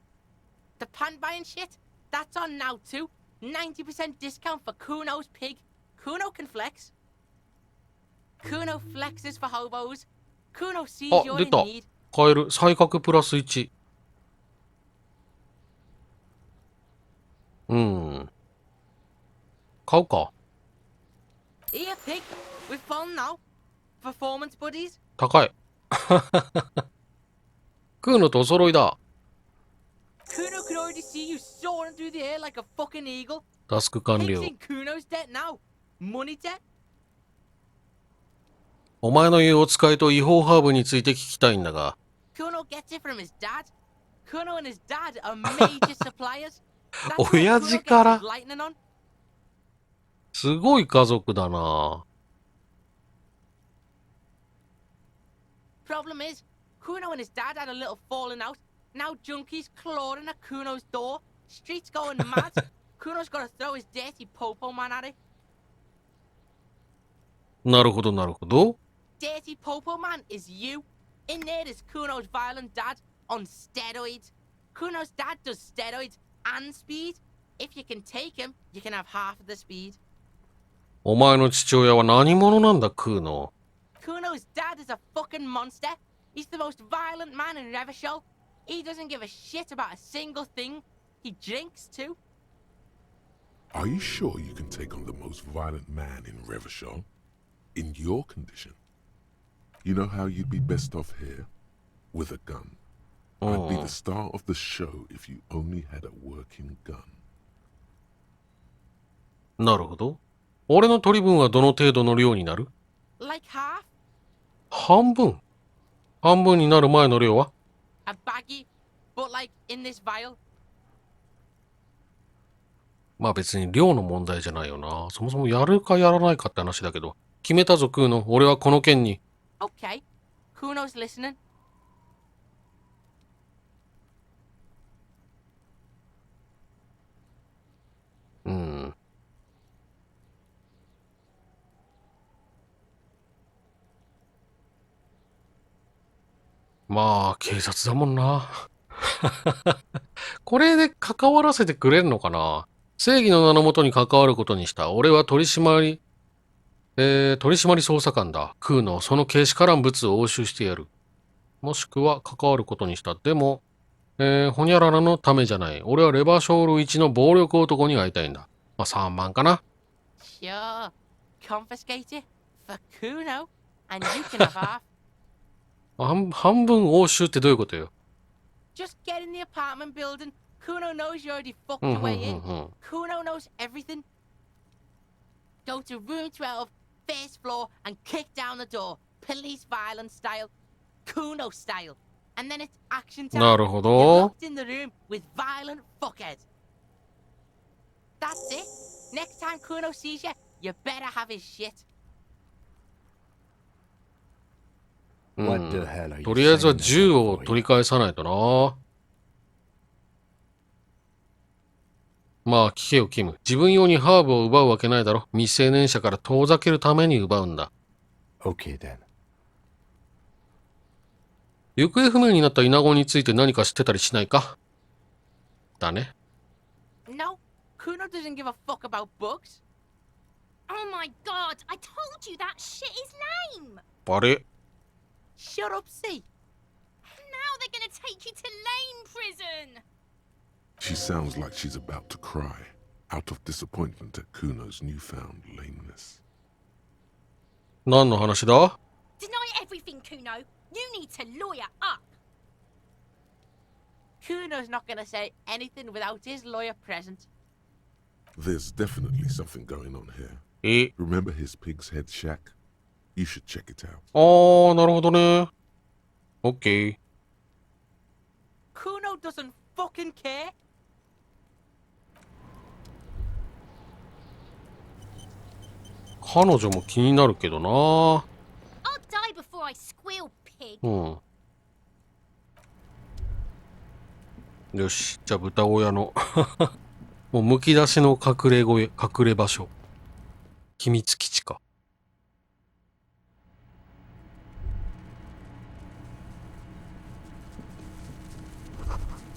Speaker 9: The pan buying shit, that's on now too. 90% discount for Kuno's pig. Kuno can flex. Kuno flexes for hobos. Kuno sees
Speaker 1: あ、
Speaker 9: you're
Speaker 1: 出
Speaker 9: in
Speaker 1: た。
Speaker 9: need.
Speaker 1: 買える。才覚プラス1。買うか。
Speaker 9: Here, pig. We've fallen now. Performance buddies.
Speaker 1: 高い。クーノとお揃いだ。
Speaker 9: Kuno could already see you soaring through the air like a fucking eagle.
Speaker 1: タスク完
Speaker 9: Pig's
Speaker 1: 了。
Speaker 9: in Kuno's debt now. Money debt.
Speaker 1: お前の言うお使いと違法ハーブについて聞きたいんだが。
Speaker 9: Kuno gets it from his dad. Kuno and his dad are major suppliers. That's where
Speaker 1: 親
Speaker 9: Kuno
Speaker 1: 父
Speaker 9: gets
Speaker 1: から
Speaker 9: his lightning on.
Speaker 1: すごい家族だな。
Speaker 9: Problem is, Kuno and his dad had a little falling out. Now junkies clawing at Kuno's door. Streets going mad. Kuno's gotta throw his dirty popo man at it.
Speaker 1: なるほど、なるほど。
Speaker 9: Dirty popo man is you. In there is Kuno's violent dad on steroids. Kuno's dad does steroids and speed. If you can take him, you can have half of the speed.
Speaker 1: お前の父親は何者なんだ、クーノ。
Speaker 9: Kuno's dad is a fucking monster. He's the most violent man in Revachol. He doesn't give a shit about a single thing. He drinks too.
Speaker 3: Are you sure you can take on the most violent man in Revachol? In your condition? You know how you'd be best off here? With a gun. I'd be the star of the show if you only had a working gun.
Speaker 1: なるほど。俺の取り分はどの程度の量になる？
Speaker 9: Like half?
Speaker 1: 半分。半分になる前の量は？
Speaker 9: A baggie, but like in this vial.
Speaker 1: まあ別に量の問題じゃないよな。そもそもやるかやらないかって話だけど。決めたぞ、クーノ。俺はこの件に。
Speaker 9: Okay. Kuno's listening.
Speaker 1: うん。まあ、警察だもんな。これで関わらせてくれんのかな。正義の名のもとに関わることにした。俺は取締捜査官だ。クーノ、その警視から物を押収してやる。もしくは関わることにした。でも、ほにゃららのためじゃない。俺はレバーショール1の暴力男に会いたいんだ。まあ3万かな。
Speaker 9: Sure. Confiscate it for Kuno, and you can have half.
Speaker 1: 半分押収ってどういうことよ。
Speaker 9: Just get in the apartment building. Kuno knows you already fucked your way in. Kuno knows everything. Go to room 12, first floor, and kick down the door. Police violence style. Kuno style. And then it's action time.
Speaker 1: なるほ
Speaker 9: You're
Speaker 1: ど。
Speaker 9: locked in the room with violent fuckhead. That's it. Next time Kuno sees you, you better have his shit.
Speaker 6: What the hell are you
Speaker 1: とりあえずは
Speaker 6: saying
Speaker 1: 銃を
Speaker 6: for
Speaker 1: 取り返さないとな。まあ聞けよ、キム。自分用にハーブを奪うわけないだろ。未成年者から遠ざけるために奪うんだ。
Speaker 6: Okay then.
Speaker 1: 行方不明になったイナゴについて何か知ってたりしないか？だね。
Speaker 9: No, Kuno doesn't give a fuck about bugs.
Speaker 8: Oh my god, I told you that shit is lame!
Speaker 1: あれ？
Speaker 9: Shut up, see.
Speaker 8: Now they're gonna take you to lame prison!
Speaker 3: She sounds like she's about to cry, out of disappointment at Kuno's newfound lameness.
Speaker 1: 何の話だ？
Speaker 8: Deny everything, Kuno. You need to lawyer up.
Speaker 9: Kuno's not gonna say anything without his lawyer present.
Speaker 3: There's definitely something going on here.
Speaker 1: え？
Speaker 3: Remember his pig's head shack? You should check it out.
Speaker 1: あー、なるほどね。オッケー。
Speaker 9: Kuno doesn't fucking care.
Speaker 1: 彼女も気になるけどな。
Speaker 8: I'll die before I squeal, pig.
Speaker 1: うん。よし。じゃあ豚小屋のもうむき出しの隠れ場所。秘密基地か。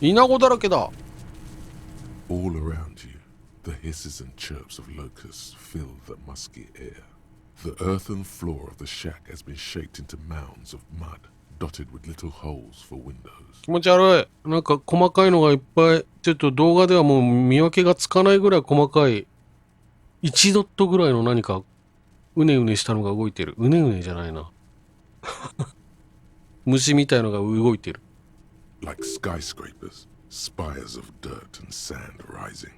Speaker 1: イナゴだらけだ。
Speaker 3: All around you, the hisses and chirps of locusts fill the musky air. The earthen floor of the shack has been shaped into mounds of mud, dotted with little holes for windows.
Speaker 1: 気持ち悪い。なんか細かいのがいっぱい。ちょっと動画ではもう見分けがつかないぐらい細かい。1ドットぐらいの何かうねうねしたのが動いてる。うねうねじゃないな。虫みたいのが動いてる。
Speaker 3: Like skyscrapers, spires of dirt and sand rising.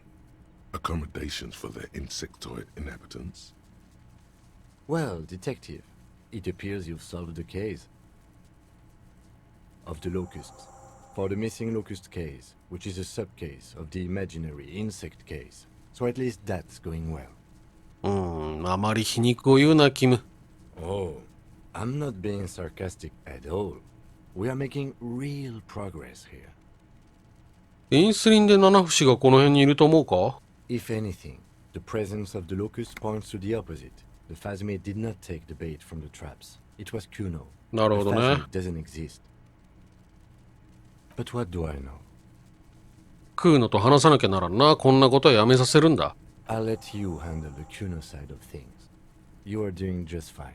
Speaker 3: Accommodations for their insectoid inhabitants.
Speaker 6: Well, detective, it appears you've solved the case of the locusts. For the missing locust case, which is a sub-case of the imaginary insect case. So at least that's going well.
Speaker 1: あまり皮肉を言うな、キム。
Speaker 6: Oh, I'm not being sarcastic at all. We are making real progress here.
Speaker 1: インスリンで七不思がこの辺にいると思うか？
Speaker 6: If anything, the presence of the locust points to the opposite. The Phasmid did not take the bait from the traps. It was Kuno.
Speaker 1: なるほ
Speaker 6: The
Speaker 1: どね。
Speaker 6: Phasmid doesn't exist. But what do I know?
Speaker 1: クーノと話さなきゃならんな。こんなことはやめさせるんだ。
Speaker 6: I'll let you handle the Kuno side of things. You are doing just fine.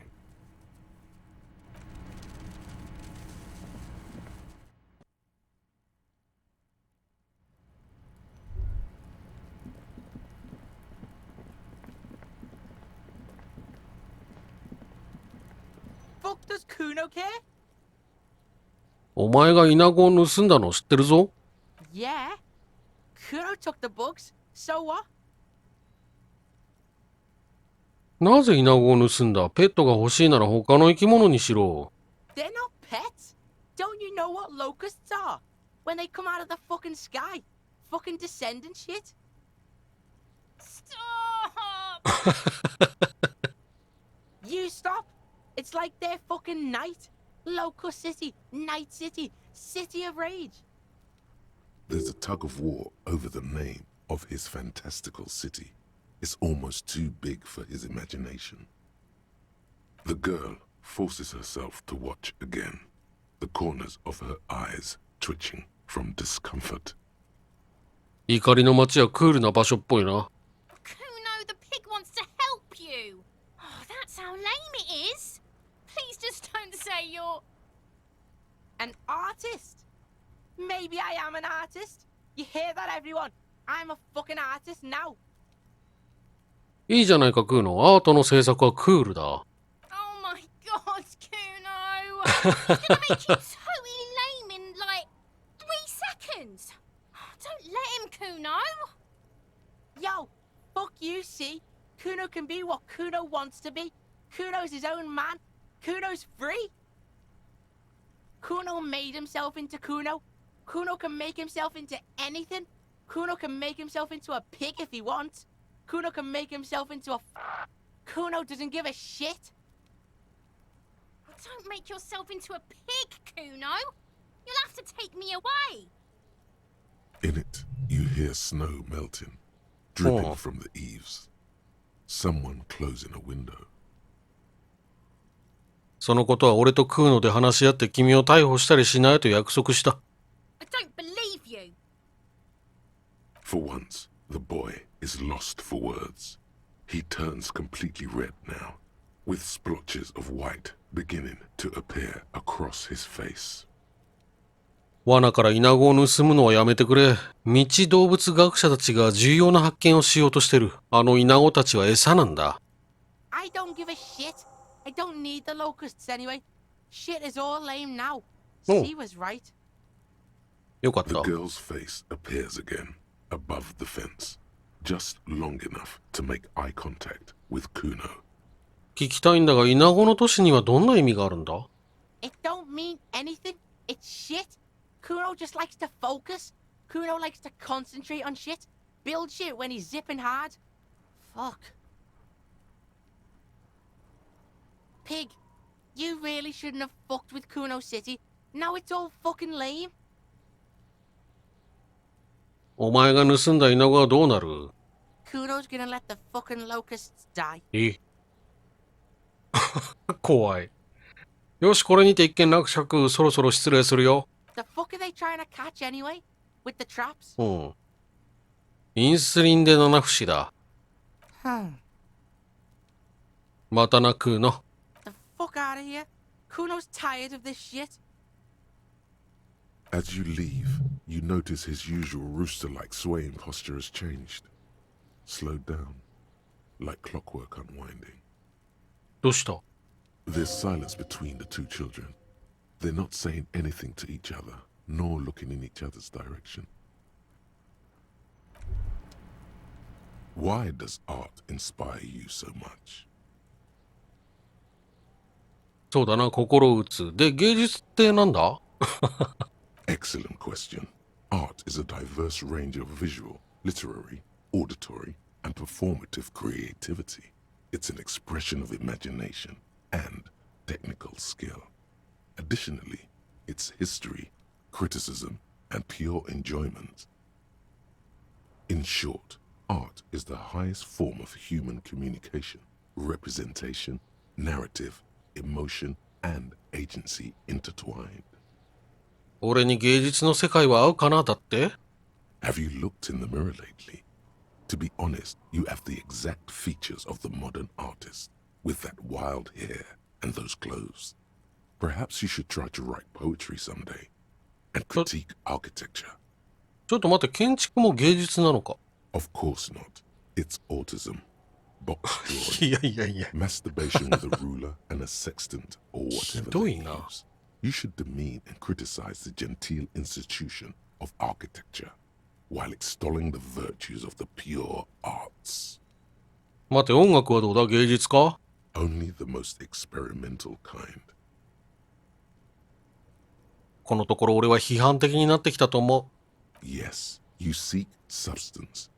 Speaker 9: Fuck does Kuno care?
Speaker 1: お前がイナゴを盗んだの知ってるぞ。
Speaker 9: Yeah. Kuno took the bugs. So what?
Speaker 1: なぜイナゴを盗んだ？ペットが欲しいなら他の生き物にしろ。
Speaker 9: They're not pets. Don't you know what locusts are? When they come out of the fucking sky. Fucking descend and shit. Stop! You stop. It's like they're fucking night. Locust City, Night City, City of Rage.
Speaker 3: There's a tug of war over the name of his fantastical city. It's almost too big for his imagination. The girl forces herself to watch again, the corners of her eyes twitching from discomfort.
Speaker 1: 怒りの街はクールな場所っぽいな。
Speaker 8: Kuno, the pig wants to help you. Oh, that's how lame it is. Please just don't say you're...
Speaker 9: An artist? Maybe I am an artist. You hear that, everyone? I'm a fucking artist now.
Speaker 1: いいじゃないか、クーノ。アートの制作はクールだ。
Speaker 8: Oh my god, Kuno! It's gonna make you totally lame in, like, 3 seconds. Don't let him, Kuno.
Speaker 9: Yo, fuck you, see? Kuno can be what Kuno wants to be. Kuno's his own man. Kuno's free. Kuno made himself into Kuno. Kuno can make himself into anything. Kuno can make himself into a pig if he wants. Kuno can make himself into a... Kuno doesn't give a shit.
Speaker 8: Don't make yourself into a pig, Kuno. You'll have to take me away.
Speaker 3: In it, you hear snow melting, dripping
Speaker 1: Oh.
Speaker 3: from the eaves. Someone closing a window.
Speaker 1: そのことは俺とクーノで話し合って君を逮捕したりしないと約束した。
Speaker 8: I don't believe you.
Speaker 3: For once, the boy is lost for words. He turns completely red now, with splotches of white beginning to appear across his face.
Speaker 1: 罠からイナゴを盗むのはやめてくれ。未知動物学者たちが重要な発見をしようとしてる。あのイナゴたちは餌なんだ。
Speaker 9: I don't give a shit. I don't need the locusts anyway. Shit is all lame now.
Speaker 1: Oh.
Speaker 9: She was right.
Speaker 1: よかっ
Speaker 3: The
Speaker 1: た。
Speaker 3: girl's face appears again, above the fence, just long enough to make eye contact with Kuno.
Speaker 1: 聞きたいんだが、イナゴの都市にはどんな意味があるんだ？
Speaker 9: It don't mean anything. It's shit. Kuno just likes to focus. Kuno likes to concentrate on shit. Build shit when he's zipping hard. Fuck. Pig, you really shouldn't have fucked with Kuno City. Now it's all fucking lame.
Speaker 1: お前が盗んだイナゴはどうなる？
Speaker 9: Kuno's gonna let the fucking locusts die.
Speaker 1: え怖い。よし、これにて一件落着。そろそろ失礼するよ。
Speaker 9: The fuck are they trying to catch anyway? With the traps?
Speaker 1: うん。インスリンで七節だ。またな、クーノ。
Speaker 9: The fuck out of here. Kuno's tired of this shit.
Speaker 3: As you leave, you notice his usual rooster-like swaying posture has changed. Slowed down, like clockwork unwinding.
Speaker 1: どうした？
Speaker 3: There's silence between the two children. They're not saying anything to each other, nor looking in each other's direction. Why does art inspire you so much?
Speaker 1: そうだな、心打つ。で、芸術ってなんだ？
Speaker 3: Excellent question. Art is a diverse range of visual, literary, auditory, and performative creativity. It's an expression of imagination and technical skill. Additionally, it's history, criticism, and pure enjoyment. In short, Art is the highest form of human communication, representation, narrative, emotion, and agency intertwined.
Speaker 1: 俺に芸術の世界は合うかなだって
Speaker 3: Have you looked in the mirror lately? To be honest, you have the exact features of the modern artist, with that wild hair and those clothes. Perhaps you should try to write poetry someday, and critique architecture.
Speaker 1: ちょっと待って、建築も芸術なのか
Speaker 3: Of course not. It's autism. Box
Speaker 1: い
Speaker 3: drawing,
Speaker 1: やいやいや。
Speaker 3: masturbation with a ruler and a sextant, or whatever they
Speaker 1: ひどいな。
Speaker 3: use. You should demean and criticize the genteel institution of architecture, while extolling the virtues of the pure arts.
Speaker 1: 待って、音楽はどうだ芸術か
Speaker 3: Only the most experimental kind.
Speaker 1: このところ俺は批判的になってきたと思
Speaker 3: Yes, you seek substance.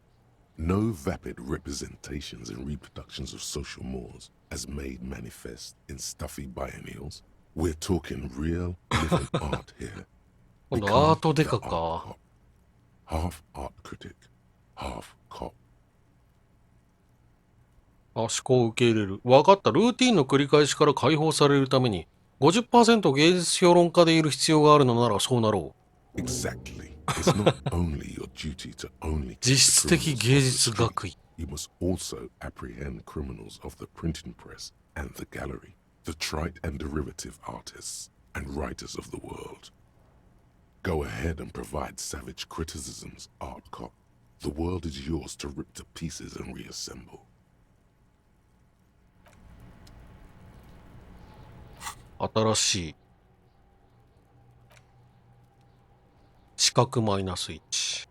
Speaker 3: No vapid representations and reproductions of social mores as made manifest in stuffy biennials. We're talking real living art here.
Speaker 1: う。今度
Speaker 3: Become
Speaker 1: アートデ
Speaker 3: the
Speaker 1: カ
Speaker 3: art
Speaker 1: か。
Speaker 3: cop. Half art critic, half cop.
Speaker 1: 思考を受け入れる。わかった。ルーティンの繰り返しから解放されるために 50% 芸術評論家でいる必要があるのならそうなろ
Speaker 3: Exactly. It's not only your duty to only
Speaker 1: う。実質的芸術学位。
Speaker 3: You must also apprehend criminals of the printing press and the gallery, the trite and derivative artists and writers of the world. Go ahead and provide savage criticisms, art cop. The world is yours to rip to pieces and reassemble.
Speaker 1: 新しい。視覚マイナス1。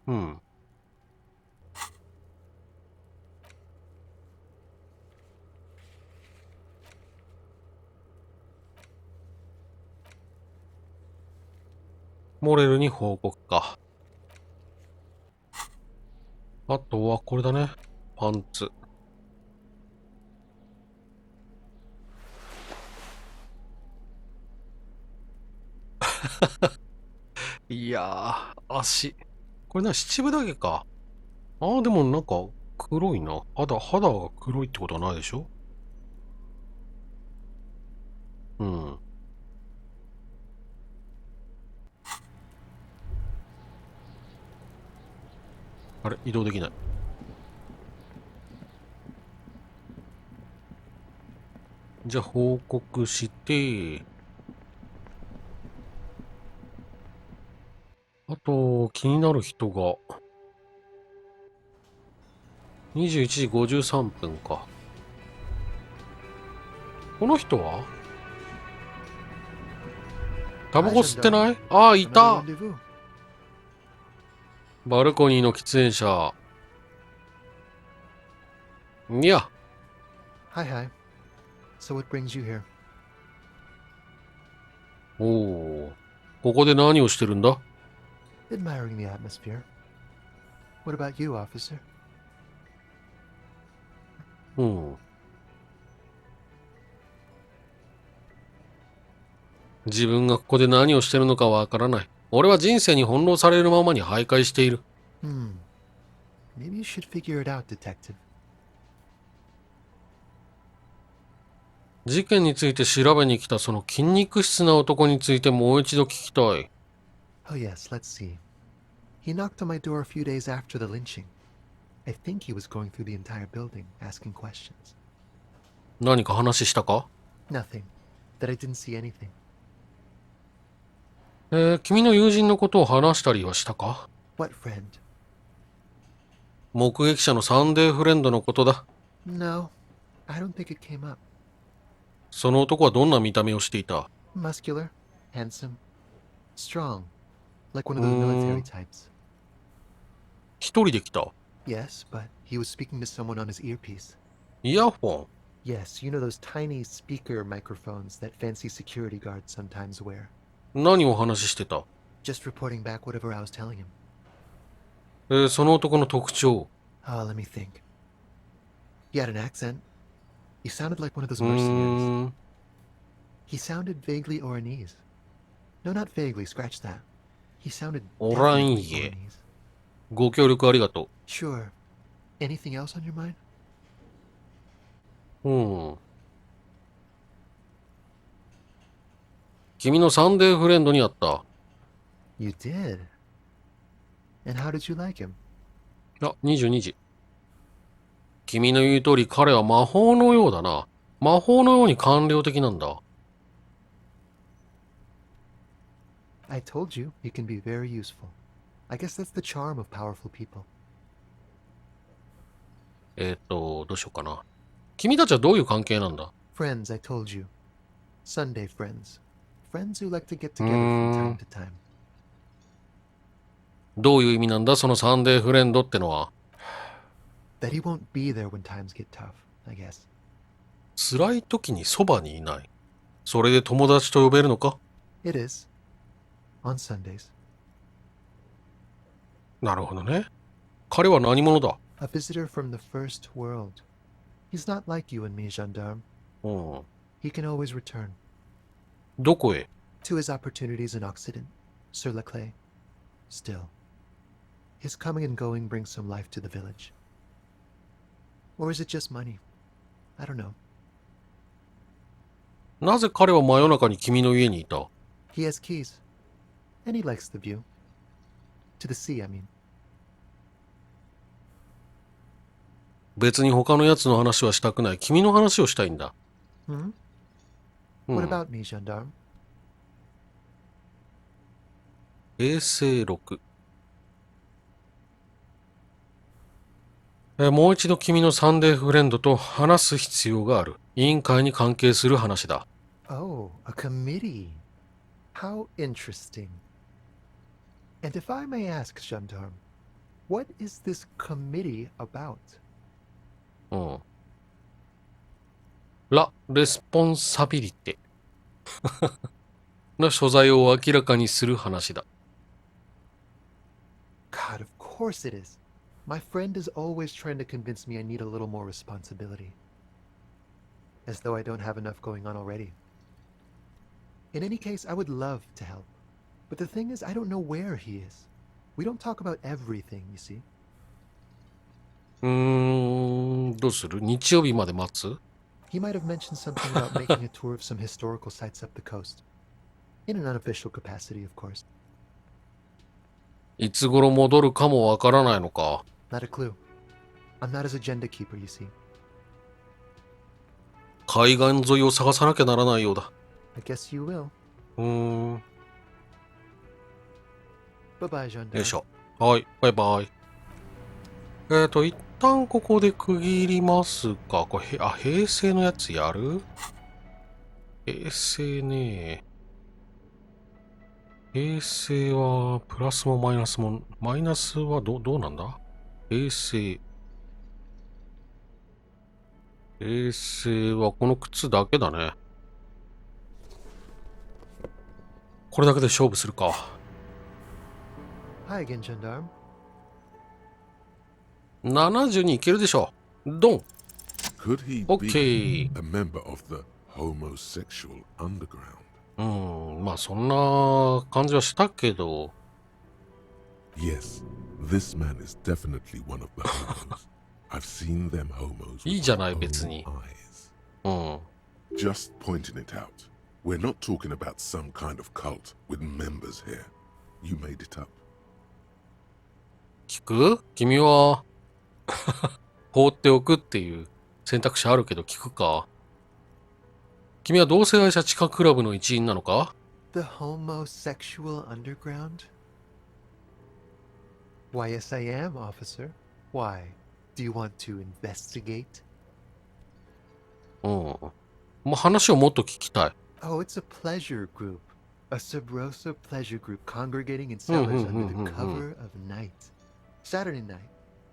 Speaker 1: うん。モレルに報告か。あとはこれだね。パンツ。いやー、足。これな、七分だけか。ああ、でもなんか黒いな。肌が黒いってことはないでしょうん。あれ、移動できない。じゃあ報告して、あと、気になる人が、21時53分か。この人はタバコ吸ってない？ああ、いた。バルコニーの喫煙者。いや。
Speaker 10: Hi, hi. So what brings you here?
Speaker 1: おお。ここで何をしてるんだ？
Speaker 10: Admiring the atmosphere. What about you, officer?
Speaker 1: うん。自分がここで何をしてるのかわからない。俺は人生に翻弄されるままに徘徊している。
Speaker 10: Maybe you should figure it out, detective.
Speaker 1: 事件について調べに来たその筋肉質な男についてもう一度聞きたい。
Speaker 10: Oh, yes, let's see. He knocked on my door a few days after the lynching. I think he was going through the entire building, asking questions.
Speaker 1: 何か話したか？
Speaker 10: Nothing. That I didn't see anything.
Speaker 1: 君の友人のことを話したりはしたか？
Speaker 10: What friend?
Speaker 1: 目撃者のサンデーフレンドのことだ。
Speaker 10: No, I don't think it came up.
Speaker 1: その男はどんな見た目をしていた？
Speaker 10: Muscular, handsome, strong, like one of those military types.
Speaker 1: 一人で来た。
Speaker 10: Yes, but he was speaking to someone on his earpiece.
Speaker 1: イヤホン。
Speaker 10: Yes, you know those tiny speaker microphones that fancy security guards sometimes wear.
Speaker 1: 何を話してた？
Speaker 10: Just reporting back whatever I was telling him.
Speaker 1: その男の特徴。
Speaker 10: Oh, let me think. He had an accent. He sounded like one of those mercenaries. He sounded vaguely Oranese. No, not vaguely, scratch that. He sounded definitely
Speaker 1: Orange.
Speaker 10: Oranese.
Speaker 1: ご協力ありがと
Speaker 10: Sure. Anything else on your mind?
Speaker 1: う。うん。君のサンデーフレンドに会った。
Speaker 10: You did. And how did you like him?
Speaker 1: あ、22時。君の言う通り彼は魔法のようだな。魔法のように官僚的なんだ。
Speaker 10: I told you, he can be very useful. I guess that's the charm of powerful people.
Speaker 1: どうしようかな。君たちはどういう関係なんだ？
Speaker 10: Friends, I told you. Sunday friends. Friends who like to get together from time to time.
Speaker 1: どういう意味なんだそのサンデーフレンドってのは。
Speaker 10: That he won't be there when times get tough, I guess.
Speaker 1: 辛い時にそばにいない。それで友達と呼べるのか？
Speaker 10: It is. On Sundays.
Speaker 1: なるほどね。彼は何者だ？
Speaker 10: A visitor from the first world. He's not like you and me, gendarme.
Speaker 1: うん。
Speaker 10: He can always return.
Speaker 1: どこへ？
Speaker 10: To his opportunities in Occident. Sur la clé. Still. His coming and going brings some life to the village. Or is it just money? I don't know.
Speaker 1: なぜ彼は真夜中に君の家にいた？
Speaker 10: He has keys. And he likes the view. To the sea, I mean.
Speaker 1: 別に他のやつの話はしたくない。君の話をしたいんだ。
Speaker 10: Hmm?
Speaker 1: うん。
Speaker 10: What about me, gendarme?
Speaker 1: 衛星6。もう一度君のサンデーフレンドと話す必要がある。委員会に関係する話だ。
Speaker 10: Oh, a committee. How interesting. And if I may ask, gendarme, what is this committee about?
Speaker 1: うん。ラ・レスポンサビリテの所在を明らかにする話だ。
Speaker 10: God, of course it is. My friend is always trying to convince me I need a little more responsibility. As though I don't have enough going on already. In any case, I would love to help. But the thing is, I don't know where he is. We don't talk about everything, you see.
Speaker 1: どうする？日曜日まで待つ？
Speaker 10: He might have mentioned something about making a tour of some historical sites up the coast. In an unofficial capacity, of course.
Speaker 1: いつ頃戻るかもわからないのか。
Speaker 10: Not a clue. I'm not his agenda keeper, you see.
Speaker 1: 海岸沿いを探さなきゃならないようだ。
Speaker 10: I guess you will. Bye-bye, gendarme.
Speaker 1: よいしょ。はい、バイバイ。一旦ここで区切りますか。これ、平成のやつやる？平成ね。平成は、プラスもマイナスも、マイナスはどうなんだ？平成。平成はこの靴だけだね。これだけで勝負するか。
Speaker 10: Hi again, gendarme.
Speaker 1: 70にいけるでしょ。ドン。
Speaker 3: Could he
Speaker 1: Okay.
Speaker 3: be a member of the homosexual underground?
Speaker 1: まあそんな感じはしたけど。
Speaker 3: Yes, this man is definitely one of the homos. I've seen them homos
Speaker 1: いい
Speaker 3: with
Speaker 1: じゃな
Speaker 3: my
Speaker 1: い、別
Speaker 3: own
Speaker 1: に。
Speaker 3: eyes. Just pointing it out. We're not talking about some kind of cult with members here. You made it up.
Speaker 1: 聞く？君は放っておくっていう選択肢あるけど聞くか？君は同性愛者地下クラブの一員なのか？
Speaker 10: The homosexual underground? Why, yes, I am, officer. Why? Do you want to investigate?
Speaker 1: もう話をもっと聞きたい。
Speaker 10: Oh, it's a pleasure group. A Subrosa pleasure group congregating in cellars under the cover of night. Saturday night.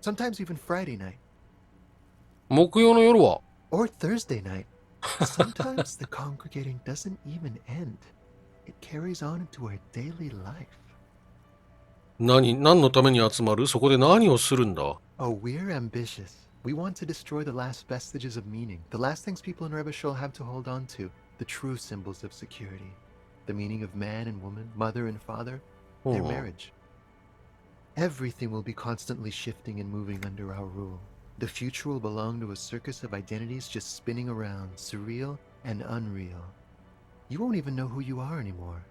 Speaker 10: Sometimes even Friday night.
Speaker 1: 木曜の夜は？
Speaker 10: Or Thursday night. Sometimes the congregating doesn't even end. It carries on into our daily life.
Speaker 1: 何のために集まる？そこで何をするんだ？
Speaker 10: Oh, we're ambitious. We want to destroy the last vestiges of meaning, the last things people in Rebishol have to hold on to, the true symbols of security, the meaning of man and woman, mother and father, their marriage. Everything will be constantly shifting and moving under our rule. The future will belong to a circus of identities just spinning around, surreal and unreal. You won't even know who you are anymore.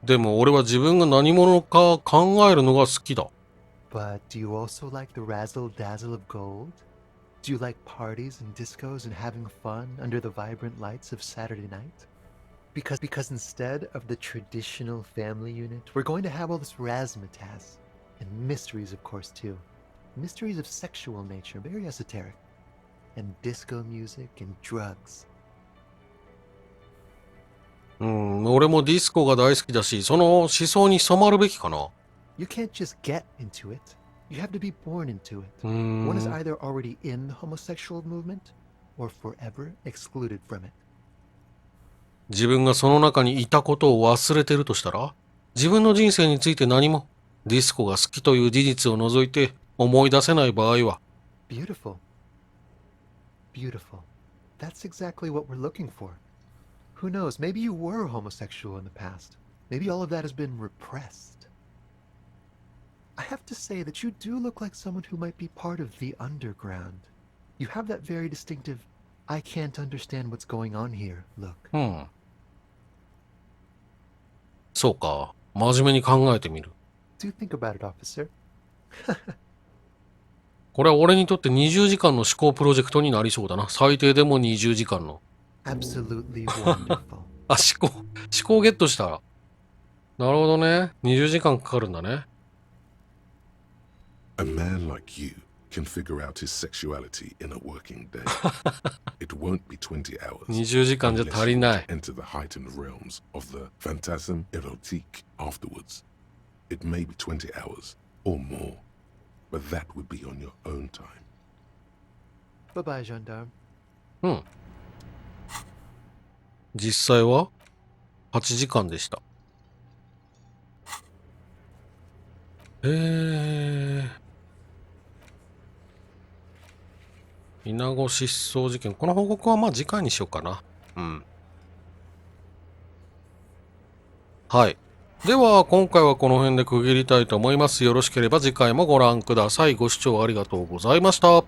Speaker 1: でも俺は自分が何者か考えるのが好きだ。
Speaker 10: But do you also like the razzle-dazzle of gold? Do you like parties and discos and having fun under the vibrant lights of Saturday night? Because instead of the traditional family unit, we're going to have all this razzmatazz. And mysteries, of course, too. Mysteries of sexual nature, very esoteric. And disco music and drugs.
Speaker 1: 俺もディスコが大好きだし、その思想に染まるべきかな。
Speaker 10: You can't just get into it. You have to be born into it. One is either already in the homosexual movement or forever excluded from it.
Speaker 1: 自分がその中にいたことを忘れてるとしたら、自分の人生について何もディスコが好きという事実を除いて思い出せない場合は。
Speaker 10: Beautiful. Beautiful. That's exactly what we're looking for. Who knows, maybe you were homosexual in the past. Maybe all of that has been repressed. I have to say that you do look like someone who might be part of the underground. You have that very distinctive, I can't understand what's going on here look.
Speaker 1: そうか。真面目に考えてみる。
Speaker 10: Do think about it, officer.
Speaker 1: これは俺にとって20時間の思考プロジェクトになりそうだな。最低でも20時間の。
Speaker 10: Absolutely wonderful.
Speaker 1: あ、思考ゲットした。なるほどね。20時間かかるんだね。
Speaker 3: A man like you can figure out his sexuality in a working day. It won't be 20 hours.
Speaker 1: 20時間じゃ足りない。
Speaker 3: Enter the heightened realms of the phantasm erotique afterwards. It may be 20 hours or more, but that would be on your own time.
Speaker 10: Bye-bye, gendarme.
Speaker 1: 実際は8時間でした。イナゴ失踪事件。この報告はまあ次回にしようかな。はい。では今回はこの辺で区切りたいと思います。よろしければ次回もご覧ください。ご視聴ありがとうございました。